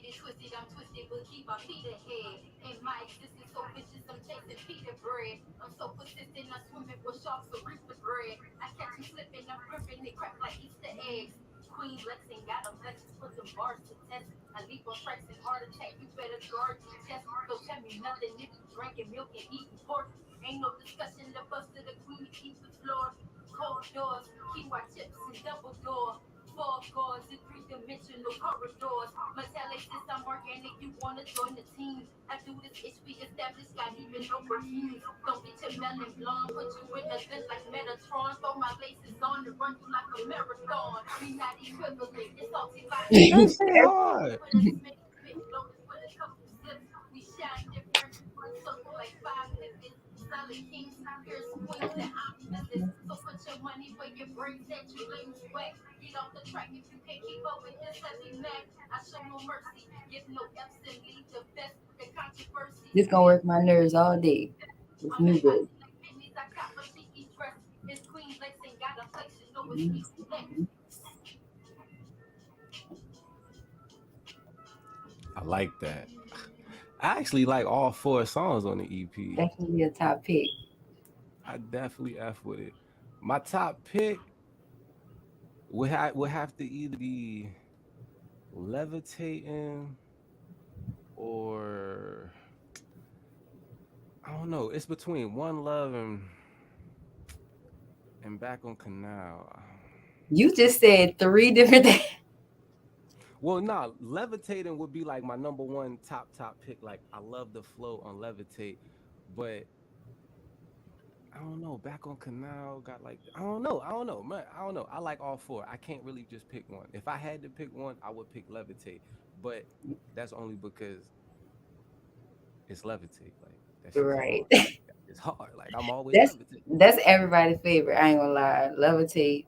get twisted, I'm twisted, but keep my feet ahead. And my existence so vicious, I'm chasing Peter bread. I'm so persistent, I swim it with sharks, so reap the bread. I catch them slipping, I'm gripping, they crack like Easter eggs. Queen Lexing got them flexes, put them bars to test. I leap on tracks and heart attack, you better guard your chest. Don't tell me nothing if you drinking milk and eating pork. Ain't no discussion, the bust of the queen to keep the floor. Cold doors, quinoa chips and double door. Four guards in three-dimensional corridors. Metallics, I'm organic, you wanna join the team. I do this itch we established, got even no perfumes. Don't get your melon blonde, put you in a gun like Metatron. Throw my laces on and run you like a marathon. We not equivalent, it's salty like That shit hard. with a smith, spit loaded with a couple zips. We shine different, run circle like five pivots. Solid kings, pierce queens, and I'm business. So put your money where your brains at, you lames whack. Get off the track if you can't keep up with this heavy Mac. I show no mercy, give no F's and leave the best. The controversy, This gonna work my nerves all day. This I'm new book. hiatus like Bentley's. I cop a cheeky dress. It's Queen Lex ain't got a place, you know it's easy next. I like that. I actually like all four songs on the EP. Definitely a top pick. I definitely F with it. My top pick would have to either be Levitating or I don't know. It's between One Love and Back on Canal. You just said three different things. Well, nah, Levitating would be like my number one top pick. Like I love the flow on Levitate, but I don't know. Back on Canal got like I don't know, man. I don't know. I like all four. I can't really just pick one. If I had to pick one, I would pick Levitate, but that's only because it's Levitate. Like that shit's Right. hard. It's hard. Like I'm always That's levitating. that's everybody's favorite. I ain't gonna lie. Levitate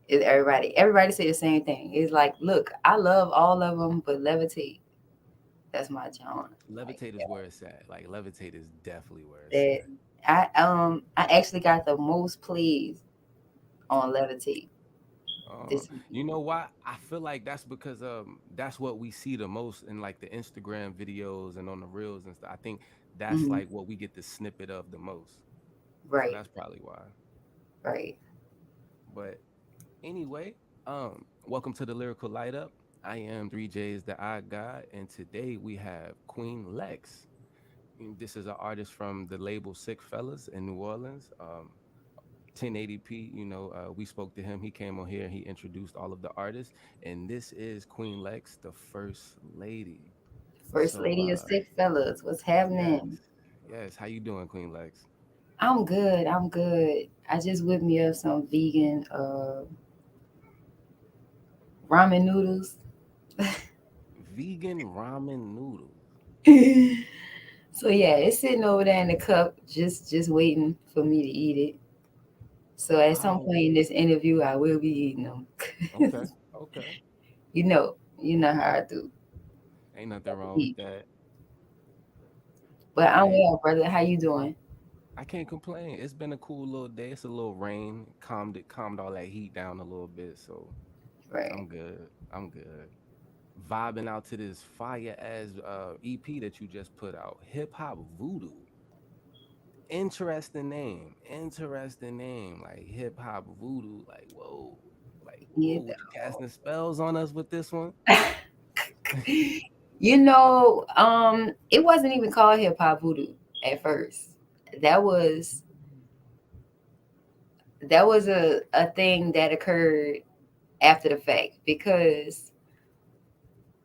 is everybody. Everybody say the same thing. It's like, look, I love all of them, but levitate, that's my genre. Like Levitate is where it's at. Like Levitate is definitely where it's that. at. I actually got the most plays on levitate. This You know why? I feel like that's because that's what we see the most in like the Instagram videos and on the reels and stuff. I think that's mhm, like what we get the snippet of the most. So right, that's probably why. right. But anyway, welcome to the Lyrical Light Up. I am 3J's the I God, and today we have Queen Lex. This is an artist from the label Sic Fellas in New Orleans. 1080p, we spoke to him. He came on here and he introduced all of the artists. And this is Queen Lex, the first lady. First So, lady of Sic Fellas, what's yes, happening? yes. How you doing, Queen Lex? I'm good. I'm good. I just whipped me up some vegan ramen noodles. Vegan ramen noodles. So yeah, it's sitting over there in the cup, just waiting for me to eat it. So at some Oh, point in this interview, I will be eating them. okay, okay. You know how I do. Ain't nothing wrong with Eat. that. But I'm Hey, well, brother. How you doing? I can't complain. It's been a cool little day. It's a little rain, calmed all that heat down a little bit. So Right. I'm good. I'm good. Vibing out to this fire ass EP that you just put out, Hip Hop Voodoo. Interesting name, like Hip Hop Voodoo. Yeah. Whoa, what you casting spells on us with this one? It wasn't even called hip hop voodoo at first. That was that was a thing that occurred after the fact because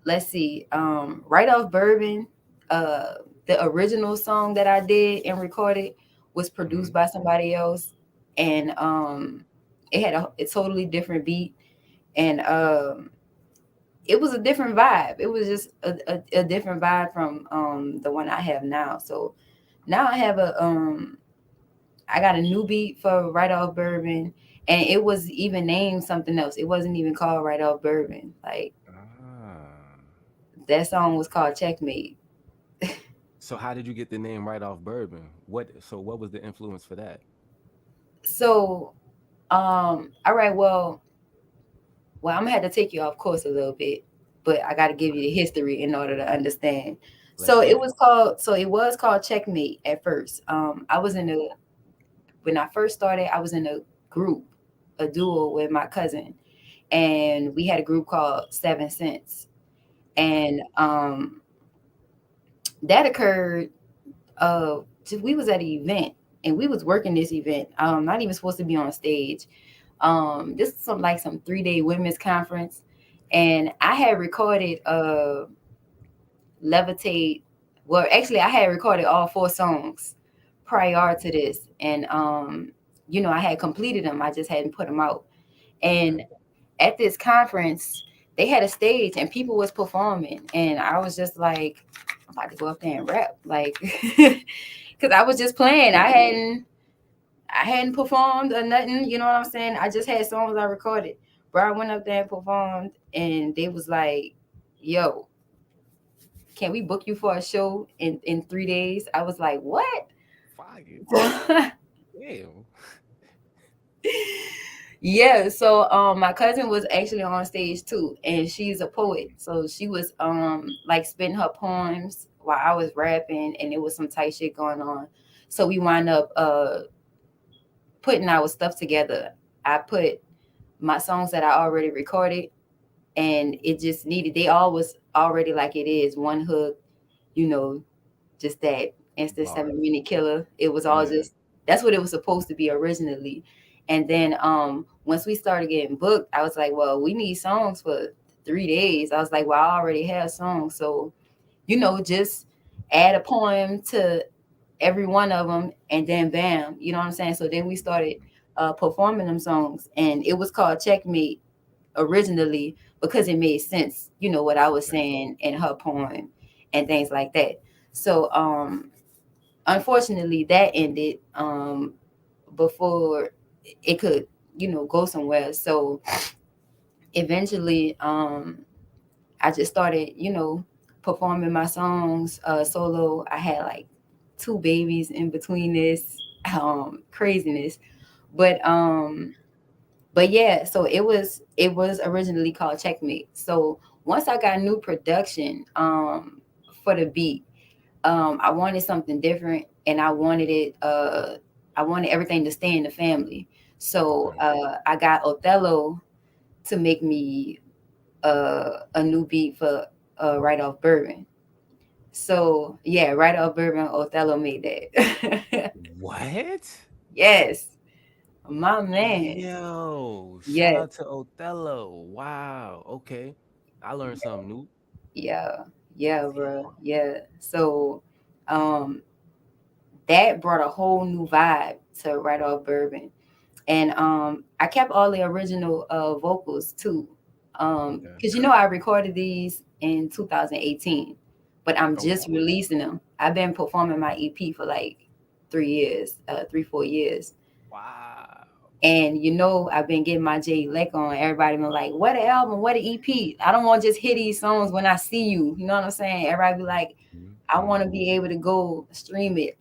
let's see, right off bourbon, uh the original song that I did and recorded was Hmm. produced by somebody else, and it had a totally different beat, and it was a different vibe. It was just a different vibe from the one I have now. So now I got a new beat for right off bourbon, and it was even named something else. It wasn't even called right off bourbon. Like Ah. that song was called Checkmate. So how did you get the name right off Bourbon? What was the influence for that? So all right, well, I'm gonna have to take you off course a little bit. but I got to give you the history in order to understand. Let's So get it it. was called. So it was called Checkmate at first. I was in a when I first started. I was in a group, a duo with my cousin, and we had a group called Seven Cents, Okay. and that occurred. We was at an event, and we was working this event. Not even supposed to be on stage. This is some 3-day women's conference, and I had recorded Levitate. Well, actually, I had recorded all 4 songs prior to this, and I had completed them. I just hadn't put them out. Okay. And at this conference, they had a stage, and people was performing, and I was just like, I'm about to go up there and rap, like, because I was just playing. I hadn't performed or nothing. You know what I'm saying? I just had songs I recorded. Bro, I went up there and performed, and they was like, "Yo, can we book you for a show in 3 days?" I was like, "What?" Fire. Damn. Yeah. So my cousin was actually on stage too, and she's a poet. So she was like spitting her poems while I was rapping, and it was some tight shit going on. So we wound up putting our stuff together. I put my songs that I already recorded, and it just needed. They all was already like it is one hook, you know, just that instant Bars. 7 minute killer. It was all Yeah. just that's what it was supposed to be originally. And then once we started getting booked, I was like, well, we need songs for 3 days. I was like, well, I already have songs, so just add a poem to every one of them, and then bam, you know what I'm saying? So then we started performing them songs, and it was called Checkmate originally because it made sense, what I was Okay. saying in her poem and things like that. So unfortunately that ended before it could, go somewhere. So eventually I just started, performing my songs solo. I had like 2 babies in between this craziness. But yeah, so it was originally called Checkmate. So once I got new production for the beat, I wanted something different, and I wanted everything to stay in the family. So Okay. I got Othello to make me a new beat for Right Off Bourbon. So yeah, Right Off Bourbon, Othello made that. What? Yes, my man. Yo, shout Yes. out to Othello. Wow. Okay. I learned something new. Yeah, yeah, bro. Yeah. So, um, that brought a whole new vibe to Right Off Bourbon, and I kept all the original vocals too, Okay. because I recorded these in 2018, but I'm Okay. just releasing them. I've been performing my EP for like 3 years, 3 4 years. Wow. And I've been getting my J Lick on. Everybody been like, "What an album? What an EP?" I don't want to just hear these songs when I see you. You know what I'm saying? Everybody be like, "I want to Mm-hmm. be able to go stream it."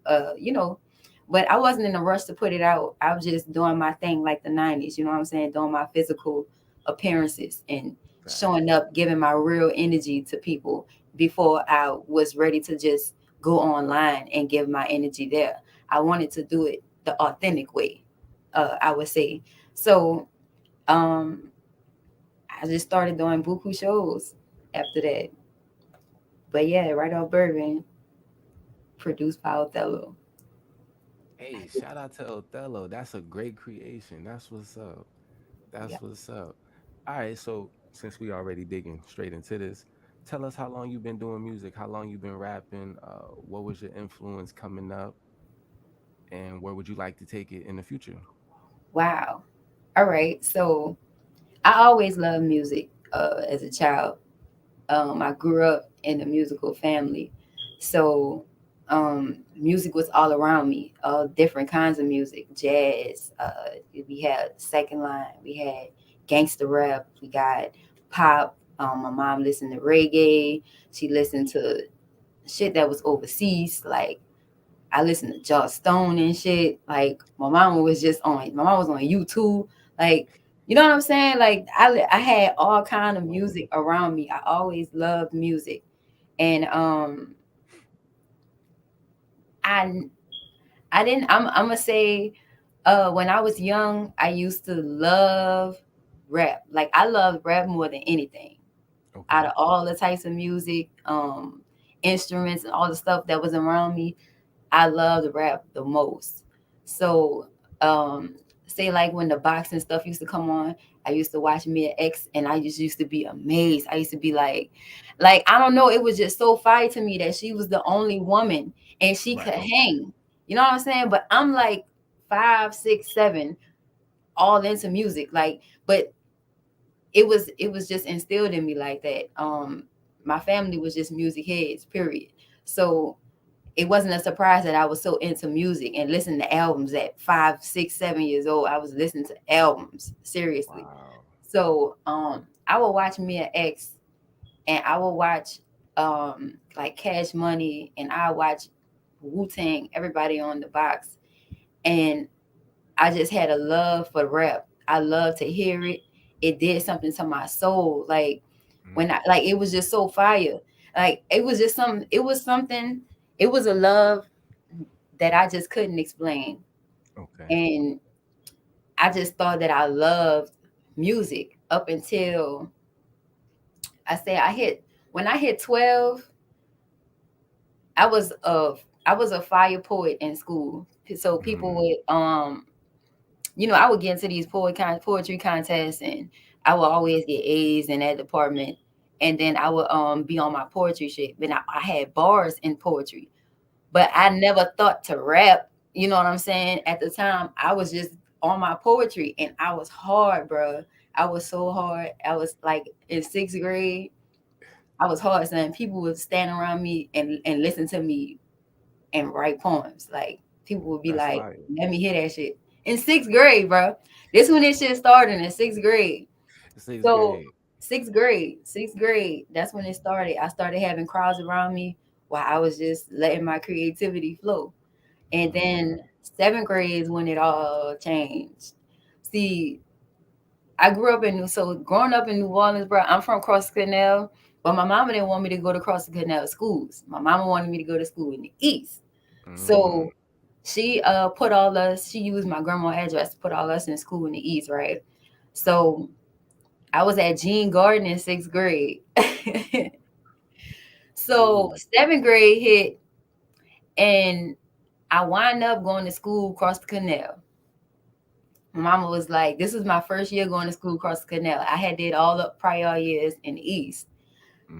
But I wasn't in a rush to put it out. I was just doing my thing like the '90s. You know what I'm saying? Doing my physical appearances and showing Facts. up, giving my real energy to people before I was ready to just go online and give my energy there. I wanted to do it the authentic way, I would say. So um, I just started doing buku shows after that. But yeah, Right Off Bourbon, produced by Othello. Hey, shout out to Othello. That's a great creation. That's what's up. Yeah. That's what's up. All right, so since we already digging straight into this, tell us how long you've been doing music, how long you've been rapping, what was your influence coming up, and where would you like to take it in the future? Wow. All right. So I always loved music as a child. I grew up in a musical family. So music was all around me, all different kinds of music, jazz. We had second line, we had gangster rap, we got pop. My mom listened to reggae. She listened to shit that was overseas. Like I listened to Joss Stone and shit. Like my mom was on YouTube. Like You know what I'm saying? Like I had all kind of music around me. I always loved music. And I I didn't I'm gonna say when I was young, I used to love rap. Like I loved rap more than anything. Out Okay. of all the types of music, instruments and all the stuff that was around me, I loved rap the most. So, say like when the boxing stuff used to come on, I used to watch Mia X, and I just used to be amazed. I used to be like I don't know, it was just so fire to me that she was the only woman and she could Right. Okay. hang. You know what I'm saying? But I'm like 5, 6, 7, all into music. Like, but it was just instilled in me like that. My family was just music heads, period. So it wasn't a surprise that I was so into music and listening to albums at 5, 6, 7 years old. I was listening to albums seriously. Wow. So I would watch Mia X, and I would watch like Cash Money, and I watch Wu Tang, everybody on the box. And I just had a love for rap. I love to hear it. It did something to my soul. Like when I Mm, like it was just so fire. Like it was just something, it was a love that I just couldn't explain. okay. And I just thought that I loved music up until I say I hit when I hit 12, I was a I was a fire poet in school. So people Mm, would I would get into these poetry contests, and I would always get A's in that department. And then I would be on my poetry shit. But I had bars in poetry, but I never thought to rap. You know what I'm saying? At the time, I was just on my poetry, and I was hard, bro. I was so hard. I was like in 6th grade. I was hard, son. People would stand around me and listen to me and write poems. Like people would be that's like, fire. "Let me hear that shit." In 6th grade, bro. This when this shit started in 6th grade. Sixth So grade. 6th grade, that's when it started. I started having crowds around me while I was just letting my creativity flow. And then Mm, 7th grade is when it all changed. See, I grew up in so growing up in New Orleans, bro. I'm from Cross Canal, but my mama didn't want me to go to Cross Canal schools. My mama wanted me to go to school in the East. mm, So she she used my grandma address to put all us in school in the East, right? So I was at Jean Garden in 6th grade. So ooh, 7th grade hit, and I wind up going to school across the canal. My mama was like, "This was my first year going to school across the canal. I had did all the prior years in the East."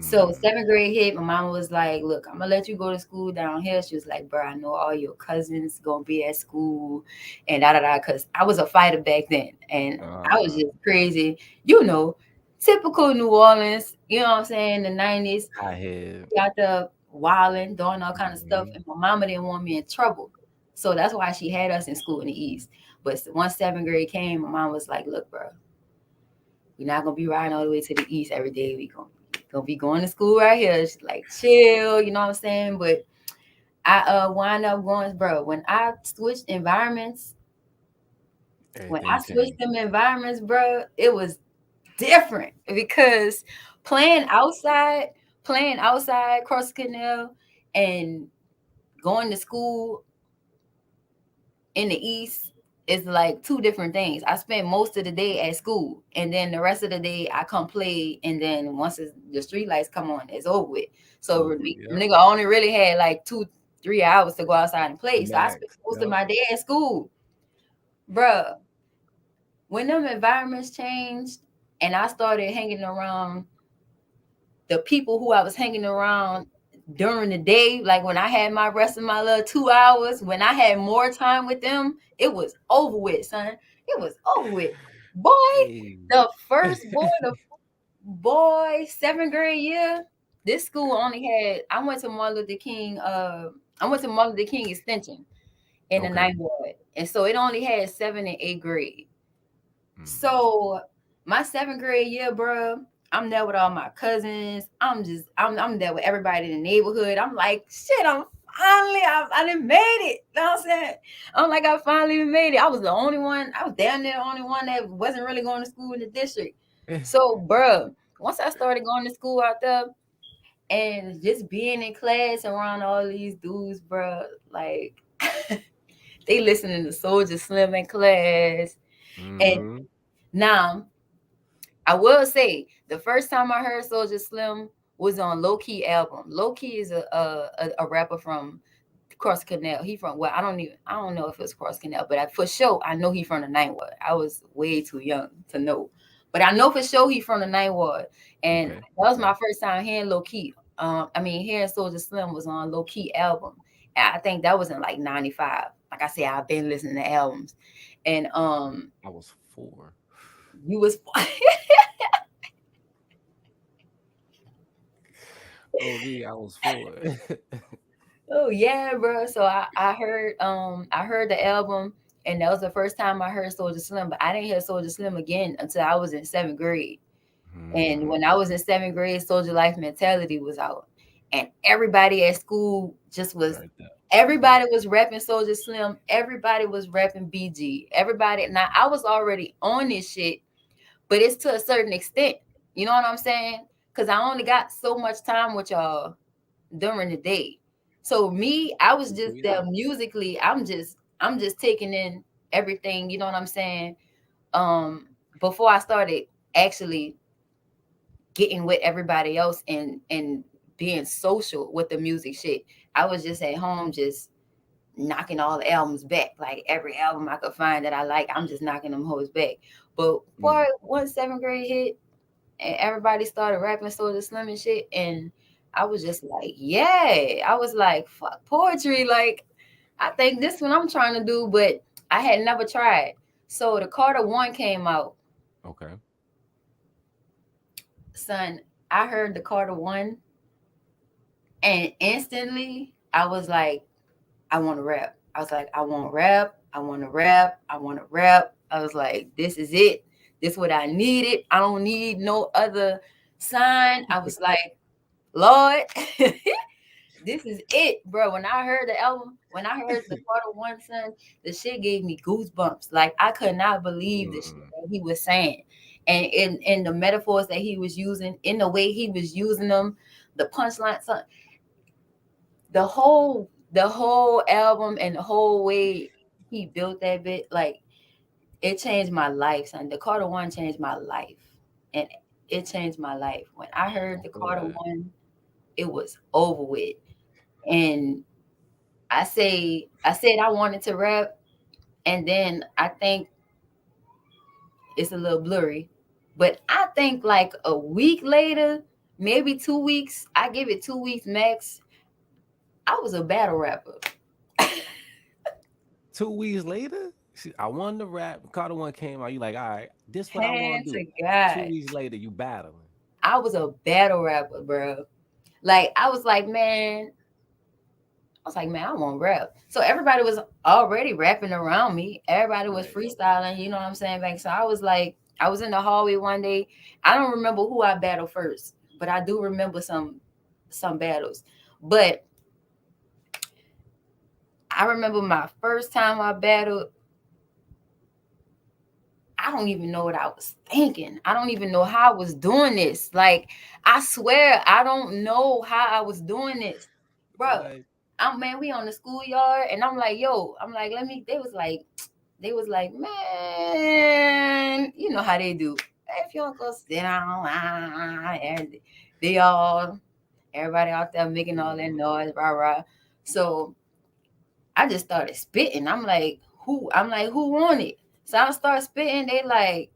So mm, 7th grade hit, my mama was like, "Look, I'm gonna let you go to school down here." She was like, "Bro, I know all your cousins gonna be at school, and da da da." Cause I was a fighter back then, and I was uh, just crazy, you know, typical New Orleans. You know what I'm saying? The '90s, high head. got the wilding, doing all kind of stuff, Mhm. and my mama didn't want me in trouble, so that's why she had us in school in the East. But once 7th grade came, my mom was like, "Look, bro, we're not gonna be riding all the way to the East every day. We gonna be going to school right here." She's like, chill, you know what I'm saying? But I wind up going, bro. When I Everything switched changed. them environments, bro, it was different because playing outside, playing outside cross the canal, and going to school in the East is like two different things. I spend most of the day at school, and then the rest of the day I come play. And then once the street lights come on, it's over with. So Over. Yep. nigga only really had like 2, 3 hours to go outside and play. So I spent Max. most of Yep. my day at school, bruh. When them environments changed, and I started hanging around the people who I was hanging around during the day, like when I had my rest of my little 2 hours, when I had more time with them, it was over with, son. It was over with. Boy, Hey. the boy, 7th grade year, this school only had I went to Martin Luther King Extension in the Okay. ninth ward. And so it only had 7th and 8th grade. Mm. So my 7th grade year, bro, I'm there with all my cousins. I'm there with everybody in the neighborhood. I'm like, shit, I'm finally, I done made it. You know what I'm saying? I'm like, I finally made it. I was the only one. I was damn near the only one that wasn't really going to school in the district. So, bruh, once I started going to school out there and just being in class around all these dudes, bruh, like they listening to Soldier Slim in class. And Mm-hmm. now I will say the first time I heard Soldier Slim was on Low Key album. Low Key is a rapper from Cross Canal. He from I don't know if it's Cross Canal, but for sure I know he from the Ninth Ward. I was way too young to know, but I know for sure he from the Ninth Ward, and Okay. that was Okay. my first time hearing Low Key. Hearing Soldier Slim was on Low Key album. And I think that was in like '95. Like I said, I've been listening to albums, and I was 4. you was Oh, me, I was 4. oh yeah, bro. So I heard the album, and that was the first time I heard Soldier Slim. But I didn't hear Soldier Slim again until I was in seventh grade. And Mm, when I was in seventh grade, Soldier Life Mentality was out, and everybody at school just was. heard that. Everybody was rapping Soldier Slim. Everybody was rapping BG. Everybody. Now I was already on this shit, but it's to a certain extent. You know what I'm saying? Because I only got so much time with y'all during the day. So me, I was Me too, just yeah. there musically. I'm just taking in everything, you know what I'm saying? Before I started actually getting with everybody else and being social with the music shit. I was just at home just knocking all the albums back. Like every album I could find that I like, I'm just knocking them hoes back. But boy, Mm, once seventh grade hit, and everybody started rapping Soulja Slim and shit. And I was just like, yeah. I was like, fuck poetry. Like, I think this one I'm trying to do, but I had never tried. So the Carter One came out, okay. son. I heard the Carter One, and instantly I was like, I want to rap. I was like, I want to rap. I want to rap. I want to rap. I was like, this is it. This is what I needed. I don't need no other sign. I was like, Lord, this is it, bro. When I heard the album, when I heard the Carter One son, the shit gave me goosebumps. Like I could not believe the shit Mm, that he was saying, and in the metaphors that he was using, in the way he was using them, the punchline, son, the whole album and the whole way he built that bit, like it changed my life, son. The Carter One changed my life, and it changed my life. When I I heard the feel Carter that. One, it was over with, and I said I wanted to rap, and then I think it's a little blurry, but I think like a week later, maybe 2 weeks, I give it 2 weeks max, I was a battle rapper. 2 weeks later, I won the rap. Carter One came out. You like, all right, this what I want Hand to do. to 2 God. weeks later, you battling. I was a battle rapper, bro. Like I was like, man, I was like, man, I want to rap. So everybody was already rapping around me. Everybody was Right. freestyling, you know what I'm saying? Back. So I was like, I was in the hallway one day. I don't remember who I battled first, but I do remember some battles. But I remember my first time I battled, I don't even know what I was thinking. I don't even know how I was doing this. Like, I swear, I don't know how I was doing this, bro. What? Man, we on the schoolyard, and I'm like, yo, I'm like, let me. They was like, man, you know how they do. If you don't go sit down, and they all, everybody out there making all that Mhm. noise, rah rah. So I just started spitting. I'm like, who? I'm like, who won it? So I start spitting. They like,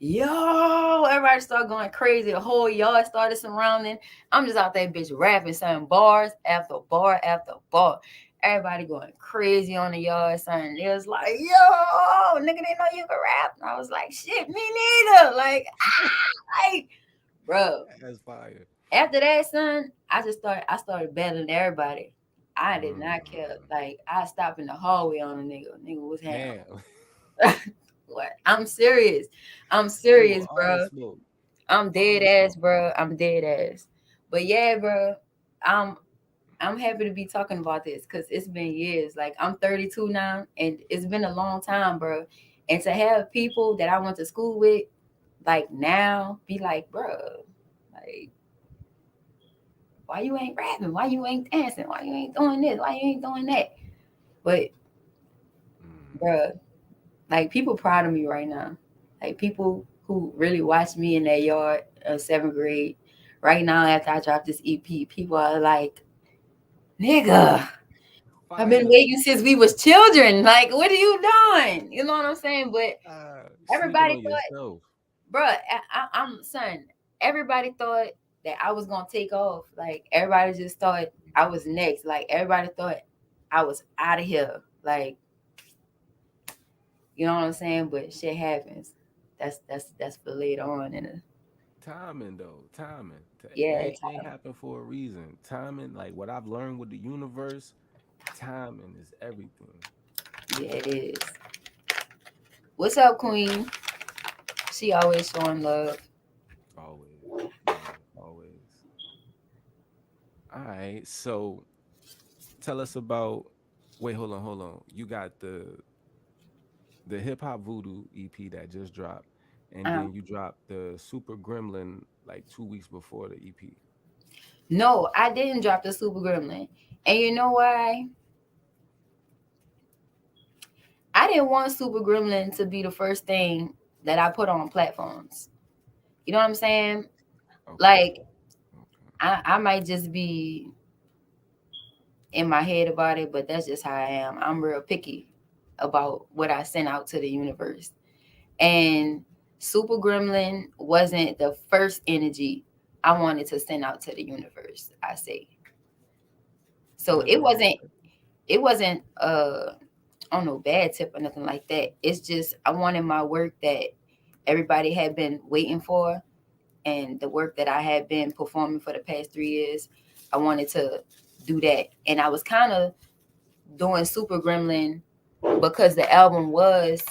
yo, everybody started going crazy. The whole yard started surrounding. I'm just out there, bitch, rapping, saying bars after bar after bar. Everybody going crazy on the yard, saying it was like, yo, nigga, they know you can rap. And I was like, shit, me neither. Like, like, bro. That's fire. After that, son, I started battling everybody. I did not care. Mm, Like, I stopped in the hallway on a nigga. Nigga was hanging. damn. What? I'm serious. I'm Smoke serious, all the bro. smoke. I'm All dead the ass, smoke. bro. I'm dead ass. But yeah, bro. Um, I'm happy to be talking about this because it's been years. Like I'm 32 now, and it's been a long time, bro. And to have people that I went to school with, like now, be like, bro, like why you ain't rapping? Why you ain't dancing? Why you ain't doing this? Why you ain't doing that? But Mm. bro, like people proud of me right now. Like people who really watched me in their yard, seventh grade. Right now, after I dropped this EP, people are like, "Nigga, I've been Fire. waiting since we was children. Like, what are you doing?" You know what I'm saying? But Sleeping everybody on thought, yourself. bruh, I'm son. Everybody thought that I was gonna take off. Like everybody just thought I was next. Like everybody thought I was out of here. Like you know what I'm saying? But shit happens. That's for later on. And Timing though, timing. yeah, Everything happened for a reason. Timing, like what I've learned with the universe, timing is everything. yeah, it is. What's up, Queen? She always showing love. Always, always. All right, so tell us about. Wait, hold on. You got the hip hop voodoo EP that just dropped, and Um, then you dropped the Super Gremlin like 2 weeks before the EP. no, I didn't drop the Super Gremlin, and you know why? I didn't want Super Gremlin to be the first thing that I put on platforms. You know what I'm saying? Okay, Like I might just be in my head about it, but that's just how I am. I'm real picky about what I send out to the universe. And Super Gremlin wasn't the first energy I wanted to send out to the universe, I say. So okay. it wasn't on no bad tip or nothing like that. It's just I wanted my work that everybody had been waiting for and the work that I had been performing for the past 3 years. I wanted to do that. And I was kind of doing Super Gremlin because the album was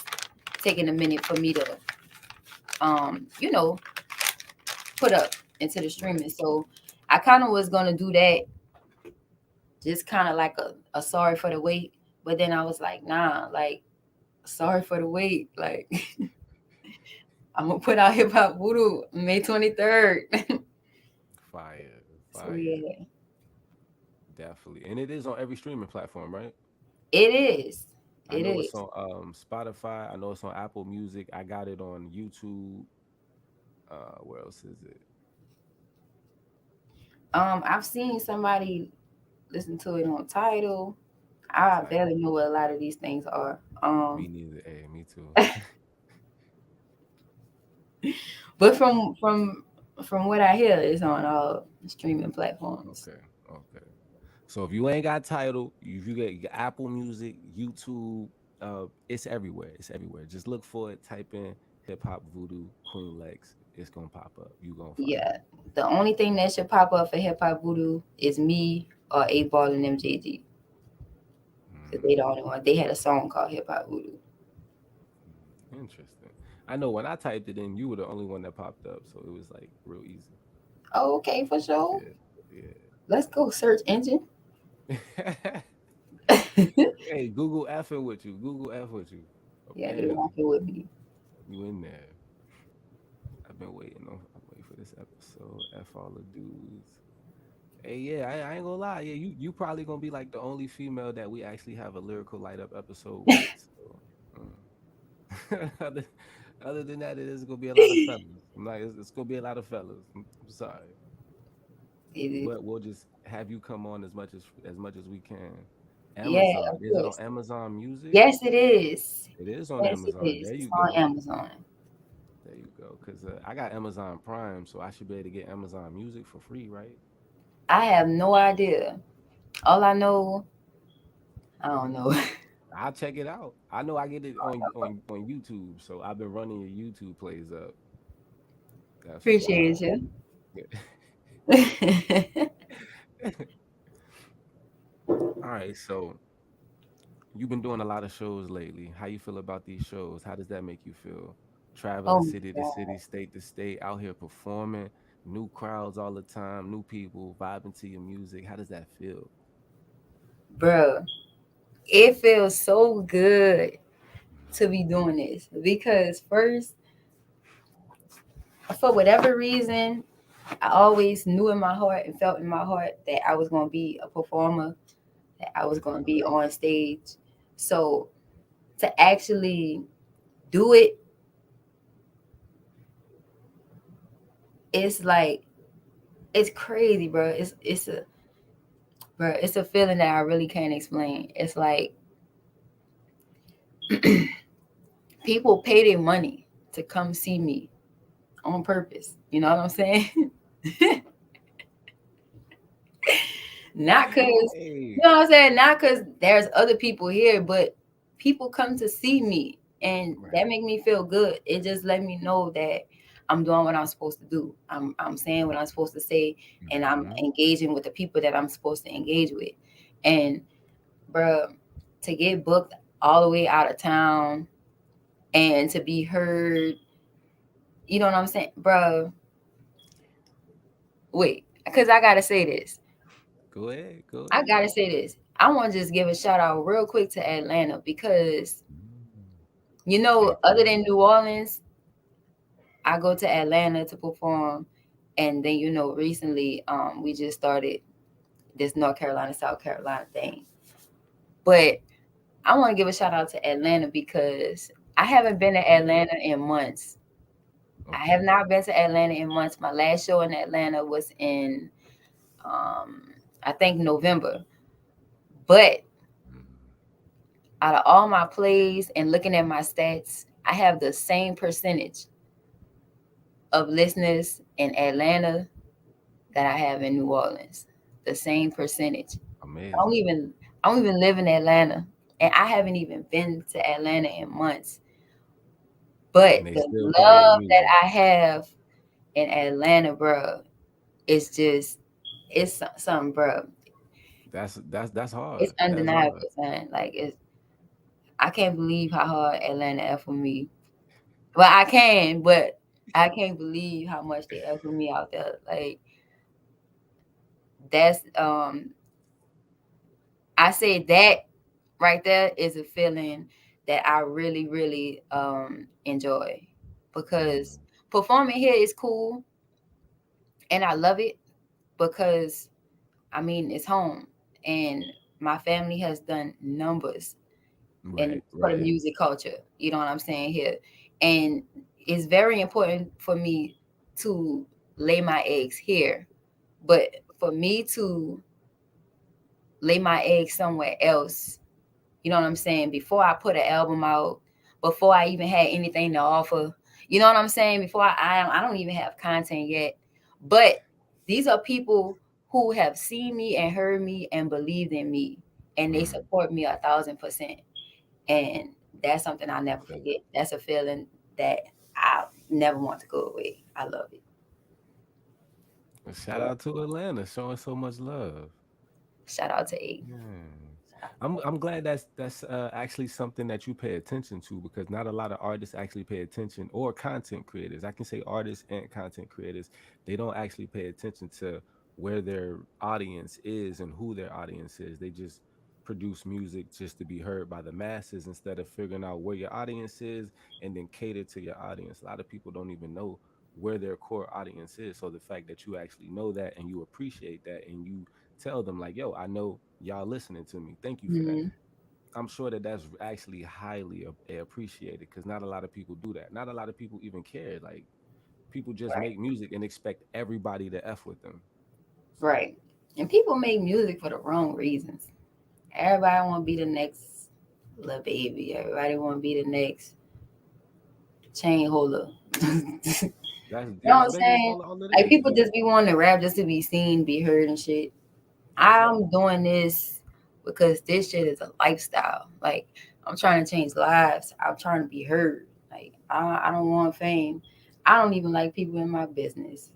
taking a minute for me to you know, put up into the Right. streaming. So I kind of was gonna do that, just kind of like a sorry for the wait. But then I was like, nah, like sorry for the wait. Like I'm gonna put out Hip Hop Voodoo May 23rd. Fire, So fire, yeah, definitely. And it is on every streaming platform, right? it is. I It know it's is. on Spotify. I know it's on Apple Music. I got it on YouTube. Where else is it? I've seen somebody listen to it on title. I Title. barely know what a lot of these things are. Me neither. Hey, me too. But from what I hear, it's on all streaming platforms. Okay, okay. So if you ain't got title, if you get your Apple Music, YouTube, it's everywhere. It's everywhere. Just look for it. Type in hip hop voodoo Queen Lex. It's gonna pop up. You gonna find Yeah, it. the only thing that should pop up for Hip Hop Voodoo is me or 8 Ball and MJG. Because they the Mm, only one. They had a song called Hip Hop Voodoo. interesting. I know when I typed it in, you were the only one that popped up, so it was like real easy. Oh, okay, for sure. Yeah, Let's go search engine. yeah. Hey, Google effing with you. Google F with you. Yeah, they Apparently, rocking with me. you in there. I'm waiting for this episode. F all the dudes. Hey, yeah, I ain't gonna lie. Yeah, you probably gonna be like the only female that we actually have a lyrical light up episode with. So, other, other than that, it is gonna be a lot of fellas. I'm like, it's gonna be a lot of fellas. I'm sorry, It is. but we'll just have you come on as much as we can. Yeah, Amazon, of is it on course. Amazon Music? Yes, it is. It is on Yes, it Amazon. is. There It's you on go. Amazon. There you go. Cause I got Amazon Prime, so I should be able to get Amazon Music for free, right? I have no idea. All I know, I don't know. I'll check it out. I know I get it on YouTube, so I've been running your YouTube plays up. That's what's up. Appreciate you. Yeah. All right, so you've been doing a lot of shows lately. How you feel about these shows? How does that make you feel? Traveling Oh my city to God. city, state to state, out here performing, new crowds all the time, new people vibing to your music. How does that feel? bro, it feels so good to be doing this because first, for whatever reason, I always knew in my heart and felt in my heart that I was going to be a performer, that I was going to be on stage. So to actually do it, it's like it's crazy, bro. It's a feeling that I really can't explain. It's like people pay their money to come see me on purpose. You know what I'm saying? Not because, you Hey, know what I'm saying? Not because there's other people here, but people come to see me and right. that make me feel good. It just let me know that I'm doing what I'm supposed to do. I'm saying what I'm supposed to say and I'm Hmm. engaging with the people that I'm supposed to engage with. And bruh, to get booked all the way out of town and to be heard, you know what I'm saying? Bruh, wait, because I gotta say this. Go ahead. Go I ahead. gotta say this. I want to just give a shout out real quick to Atlanta because Mm. other Okay. than New Orleans, I go to Atlanta to perform, and then recently we just started this North Carolina South Carolina thing. But I want to give a shout out to Atlanta because I haven't been to Okay. Atlanta in months. I have Okay. not been to Atlanta in months. My last show in Atlanta was in I think November. But Mm. out of all my plays and looking at my stats, I have the same percentage of listeners in Atlanta that I have in New Orleans. The same percentage. I don't Amazing. even I don't even live in Atlanta, and I haven't even been to Atlanta in months. But And they the still playing your love that music. I have in Atlanta, bro, it's just something, bro. That's It's hard. That's undeniable, hard. son. Like I can't believe how hard Atlanta F for me. Well, I can, but I can't believe how much they F for me out there. Like that's I say that right there is a feeling that I really, really enjoy because Mm. performing here is cool and I love it because I mean it's home and my family has done numbers in Right. for the Right. music culture. You know what I'm saying here, and it's very important for me to lay my eggs here, but for me to lay my eggs somewhere else. You know what I'm saying? Before I put an album out, before I even had anything to offer, you know what I'm saying? Before I don't even have content yet, but these are people who have seen me and heard me and believed in me, and they Mm. support me 1,000%. And that's something I'll I never feel it. forget. That's a feeling that I never want to go away. I love it. Well, shout out to Atlanta, showing so much love. Shout out to A. Yeah. I'm glad that's actually something that you pay attention to because not a lot of artists actually pay attention or content creators. I can say artists and content creators, they don't actually pay attention to where their audience is and who their audience is. They just produce music just to be heard by the masses instead of figuring out where your audience is and then cater to your audience. A lot of people don't even know where their core audience is. So the fact that you actually know that and you appreciate that and you tell them like, yo, I know y'all listening to me. Thank you for that. Mhm. I'm sure that that's actually highly appreciated because not a lot of people do that. Not a lot of people even care. Like people just Right. make music and expect everybody to f with them. Right. And people make music for the wrong reasons. Everybody want to be the next little baby. Everybody want to be the next chain holder. You That's know what that's I'm basically saying? all it Like is. people Yeah, just be wanting to rap just to be seen, be heard, and shit. that's it. I'm doing this because this shit is a lifestyle. Like I'm trying to change lives. I'm trying to be heard. Like I don't want fame. I don't even like people in my business.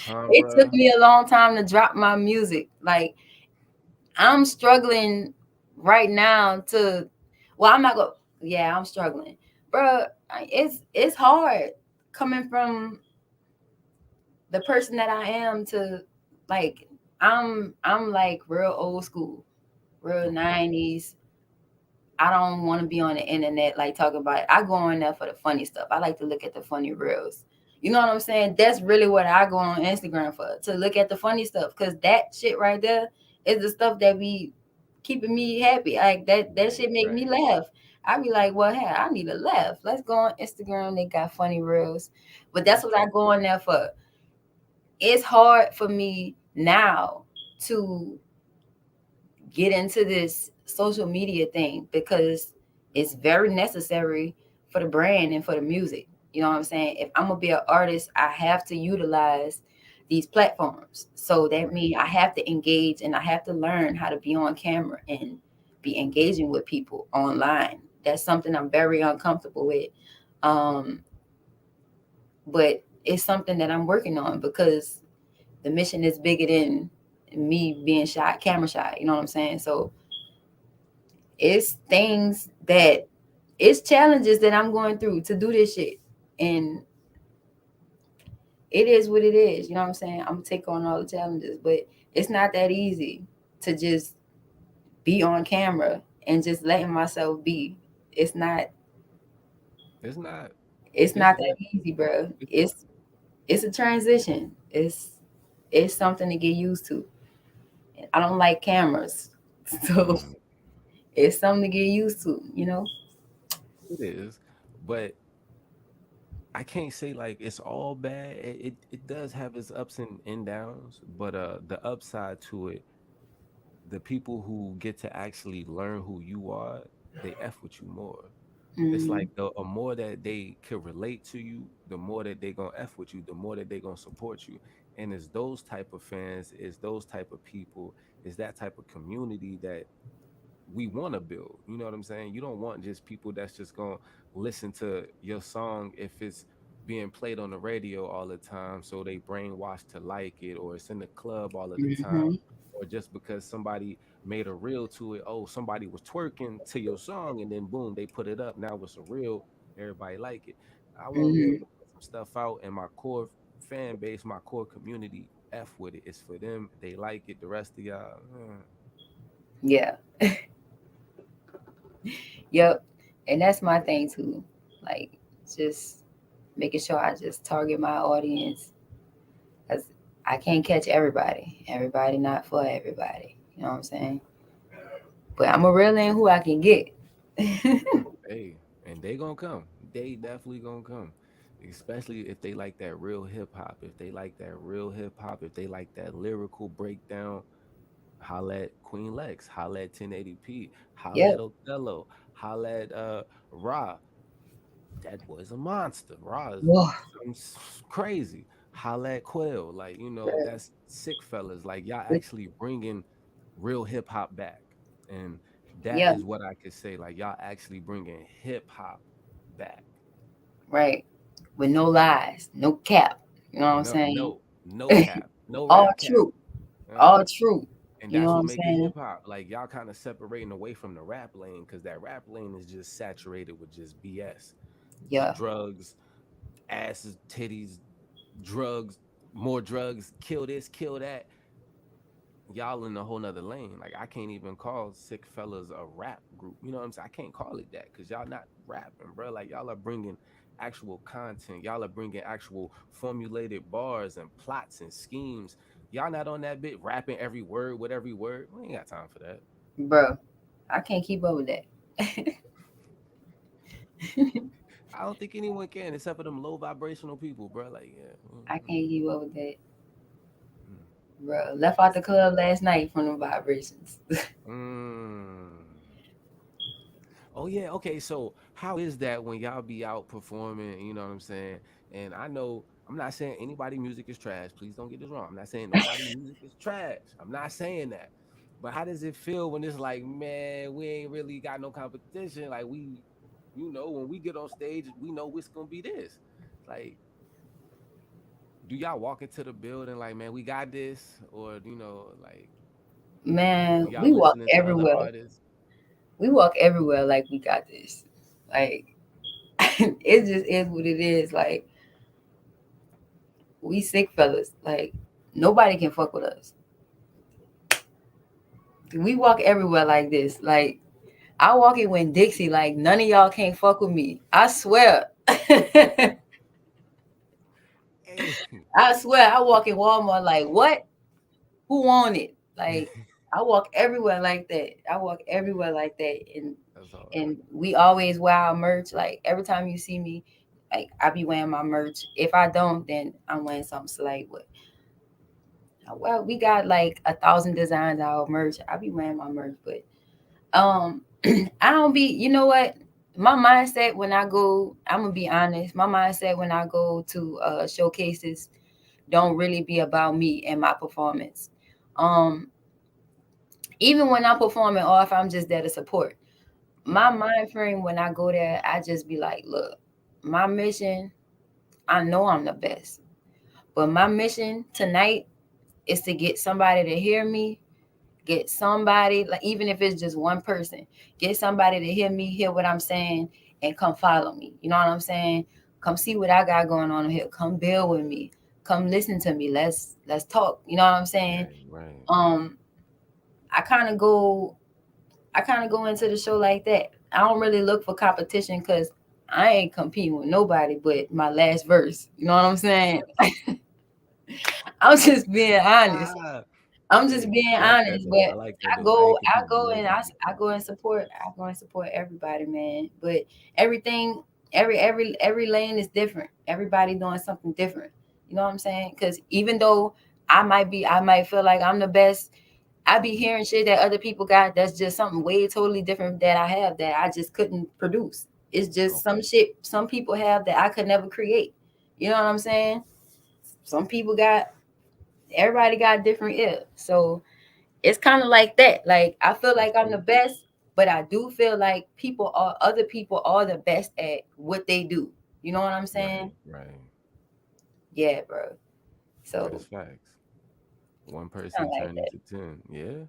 Huh, It took bruh? me a long time to drop my music. Like I'm struggling right now to. Well, I'm not going. Yeah, I'm struggling, bro. It's hard coming from the person that I am to like. I'm like real old school, real Okay. 90s. I don't want to be on the internet like talking about it. I go on there for the funny stuff. I like to look at the funny reels. You know what I'm saying? That's really what I go on Instagram for, to look at the funny stuff. Cause that shit right there is the stuff that be keeping me happy. Like that Right. shit make me Right. laugh. I be like, well, hey, I need a laugh. Let's go on Instagram. They got funny reels. But that's That's what I true. go on there for. It's hard for me now to get into this social media thing because it's very necessary for the brand and for the music. You know what I'm saying? If I'm gonna be an artist, I have to utilize these platforms. So that Right. means I have to engage and I have to learn how to be on camera and be engaging with people online. That's something I'm very uncomfortable with. Um, but it's something that I'm working on because the mission is bigger than me being shy, camera shy. You know what I'm saying? So it's things that it's challenges that I'm going through to do this shit. And it is what it is. You know what I'm saying? I'm gonna take on all the challenges, but it's not that easy to just be on camera and just letting myself be. It's not It's not. it's It's not that not. easy, bro. It's not. It's a transition. It's something to get used to. I don't like cameras. So Mm, it's something to get used to, you know? it is. But I can't say like it's all bad. It does have its ups and downs, but the upside to it, the people who get to actually learn who you are, they F with you more. It's Mm, like the more that they can relate to you, the more that they gonna F with you, the more that they gonna support you. And it's those type of fans, it's those type of people, it's that type of community that we want to build. You know what I'm saying? You don't want just people that's just going to listen to your song if it's being played on the radio all the time so they brainwashed to like it, or it's in the club all of the time, mhm, or just because somebody made a reel to it. Oh, somebody was twerking to your song and then boom, they put it up. Now it's a reel. Everybody like it. I want to be able mhm. to put some stuff out and my core fan base, my core community F with it. It's for them. They like it. The rest of y'all, Yeah. Yep. And that's my thing too. Like just making sure I just target my audience because I can't catch everybody. Everybody not for everybody. You know what I'm saying? But I'm a reel in who I can get. hey, and they gonna come. They definitely gonna come. Especially if they like that real hip hop. If they like that real hip hop, if they like that lyrical breakdown, holla at Queen Lex, holla at 1080p, holla at Yep. Othello, holla at Ra. That boy's a monster. Ra is Whoa. something crazy. Holla at Quail. Like, that's sick fellas. Like y'all actually bringing real hip hop back. And that Yep. is what I could say. Like y'all actually bringing hip hop back. Right. With no lies, no cap. You know what I'm No, saying? no, no cap, no All rap cap. true. Uh, All true. and You know that's what what I'm make it saying? hip hop. Like y'all kind of separating away from the rap lane because that rap lane is just saturated with just BS, Yeah. drugs, asses, titties, drugs, more drugs, kill this, kill that. Y'all in a whole nother lane. Like I can't even call Sick Fellas a rap group. You know what I'm saying? I can't call it that because y'all not rapping, bro. Like y'all are bringing actual content. Y'all are bringing actual formulated bars and plots and schemes. Y'all not on that bit rapping every word with every word. We ain't got time for that. Bro, I can't keep up with that. I don't think anyone can except for them low vibrational people, bro. Like, yeah. I can't keep up with that. Mm, Bro, left out the club last night from the vibrations. mm, Oh yeah, okay. So how is that when y'all be out performing? You know what I'm saying? And I know I'm not saying anybody music is trash. Please don't get this wrong. I'm not saying nobody music is trash. I'm not saying that. But how does it feel when it's like, man, we ain't really got no competition? Like when we get on stage, we know it's gonna be this. Like, do y'all walk into the building like, man, we got this, or like Man, when y'all we walk listening to other everywhere. artists? We walk everywhere like we got this. Like it just is what it is. Like we sick fellas. Like nobody can fuck with us. We walk everywhere like this. Like I walk in when Dixie, like none of y'all can't fuck with me. I swear. I Hey. swear I walk in Walmart like what? Who want it? Like I walk everywhere like that. I walk everywhere like that. That's hard. And we always wear our merch. Like every time you see me, like I be wearing my merch. If I don't, then I'm wearing something slight. But well, we got like 1,000 designs out of merch. I be wearing my merch, but um I don't be, you know what? My mindset when I go, I'm gonna be honest, my mindset when I go to showcases don't really be about me and my performance. Um Even when I'm performing or if I'm just there to support. My Right. mind frame when I go there, I just be like, look, my mission, I know I'm the best. But my mission tonight is to get somebody to hear me, get somebody, like even if it's just one person, get somebody to hear me, hear what I'm saying, and come follow me. You know what I'm saying? Come see what I got going on here. Come build with me. Come listen to me. Let's talk. You know what I'm saying? Right. Right. Um, I kind of go I kind of go into the show like that. I don't really look for competition because I ain't competing with nobody but my last verse. You know what I'm saying? I'm just being honest. Ah. I'm just Hey, being I like that honest, though. I but like that though. I ain't competing with nobody. I go and support, everybody, man. But everything, every lane is different. Everybody doing something different. You know what I'm saying? Because even though I might feel like I'm the best. I be hearing shit that other people got that's just something way totally different that I have that I just couldn't produce. It's just some Okay. shit some people have that I could never create. You know what I'm saying? Some people got Everybody got different ear. So it's kind of like that. Like I feel That's like I'm the cool. best, but I do feel like other people are the best at what they do. You know what I'm saying? Right. Right. Yeah, bro. That is So facts. One kind person of like turned that. into 10. Yeah.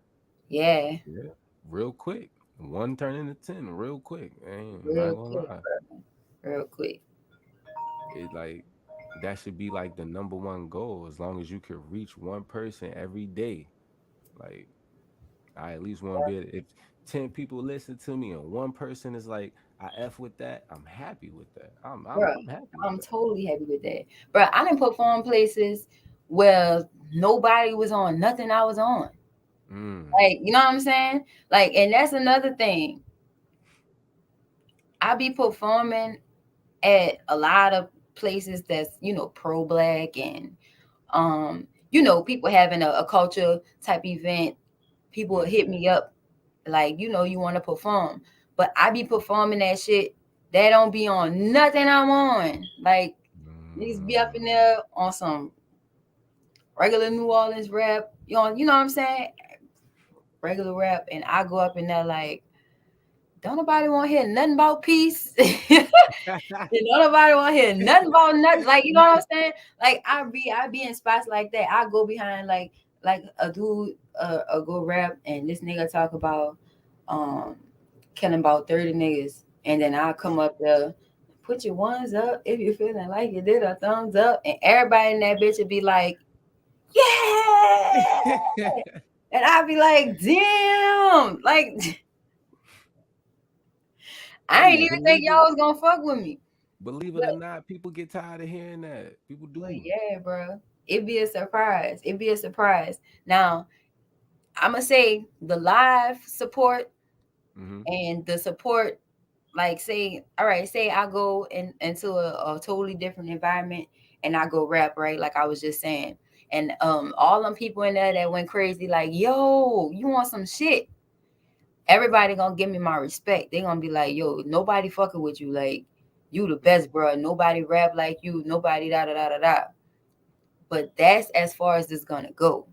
Yeah, Yeah. Real quick. One turn into 10 real quick. I ain't not real gonna quick, lie. real quick. It like that should be like the number one goal as long as you could reach one person every day. Like I at least want to be if 10 people listen to me and one person is like I F with that, I'm happy with that. Bro, I'm happy with I'm that. totally happy with that. Bro, I didn't perform places where nobody was on nothing I was on. Mm. Like, you know what I'm saying? Like, and that's another thing. I be performing at a lot of places that's, pro black and people having a culture type event. People will hit Yeah. me up like, you want to perform. But I be performing that shit that don't be on nothing I'm on. Like niggas be up in Mm. there on some regular New Orleans rap, you know what I'm saying? Regular rap, and I go up in there like, don't nobody want to hear nothing about peace. Don't nobody want to hear nothing about nothing. Like, you know what I'm saying? Like, I be in spots like that. I go behind like a dude, a good rap, and this nigga talk about um killing about 30 niggas, and then I'll come up there. Put your ones up if you're feeling like you did a thumbs up, and everybody in that bitch would be like, yeah. And I'd be like, damn, like I ain't Hey, even think y'all was gonna fuck with me. believe it But or not, people get tired of hearing that. People do. yeah, bro. It'd be a surprise. It'd be a surprise. Now, I'ma say the live support Hmm. and the support, like say, all right, say I go into a totally different environment and I go rap, right? Like I was just saying. And all them people in there that went crazy, like, yo, you want some shit? Everybody gonna give me my respect. They gonna be like, yo, nobody fucking with you. Like, you the best, bro. Nobody rap like you. Nobody da da da da da. But that's as far as it's gonna go.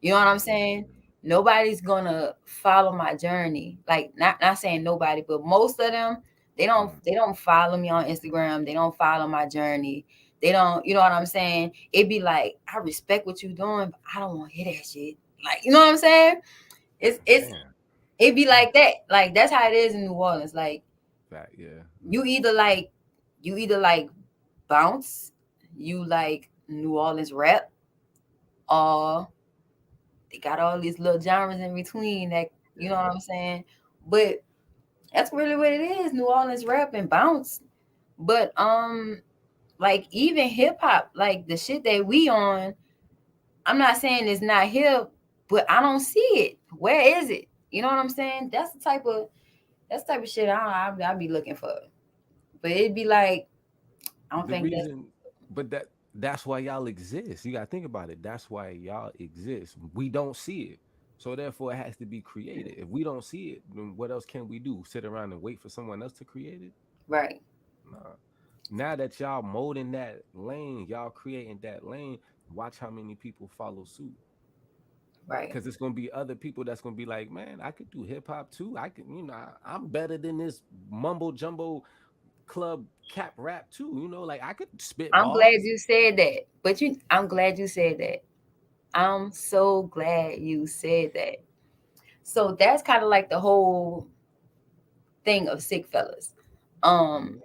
You know what I'm saying? Nobody's gonna follow my journey. Like, not saying nobody, but most of them, they don't follow me on Instagram. They don't follow my journey. They don't, you know what I'm saying? It'd be like, I respect what you're doing, but I don't want to hear that shit. Like, you know what I'm saying? It's Damn. It'd be like that. Like that's how it is in New Orleans. Like Fact, yeah. you either like you either like bounce, you like New Orleans rap, or they got all these little genres in between that, you know Yeah. what I'm saying? But that's really what it is. New Orleans rap and bounce. But like even hip hop, like the shit that we on, I'm not saying it's not hip, but I don't see it. Where is it? You know what I'm saying? That's the type of shit I'll be looking for. But it'd be like I don't The think that's reason, but that's why y'all exist. You gotta think about it. That's why y'all exist. We don't see it. So therefore it has to be created. If we don't see it, then what else can we do? Sit around and wait for someone else to create it? right, Nah. Now that y'all molding that lane, y'all creating that lane, watch how many people follow suit. right. Cause it's gonna be other people that's gonna be like, man, I could do hip hop too. I can, I'm better than this mumbo jumbo club cap rap too. Like I could spit I'm glad bars. you said that. But I'm glad you said that. I'm so glad you said that. So that's kind of like the whole thing of Sick Fellas. Um, Mhm.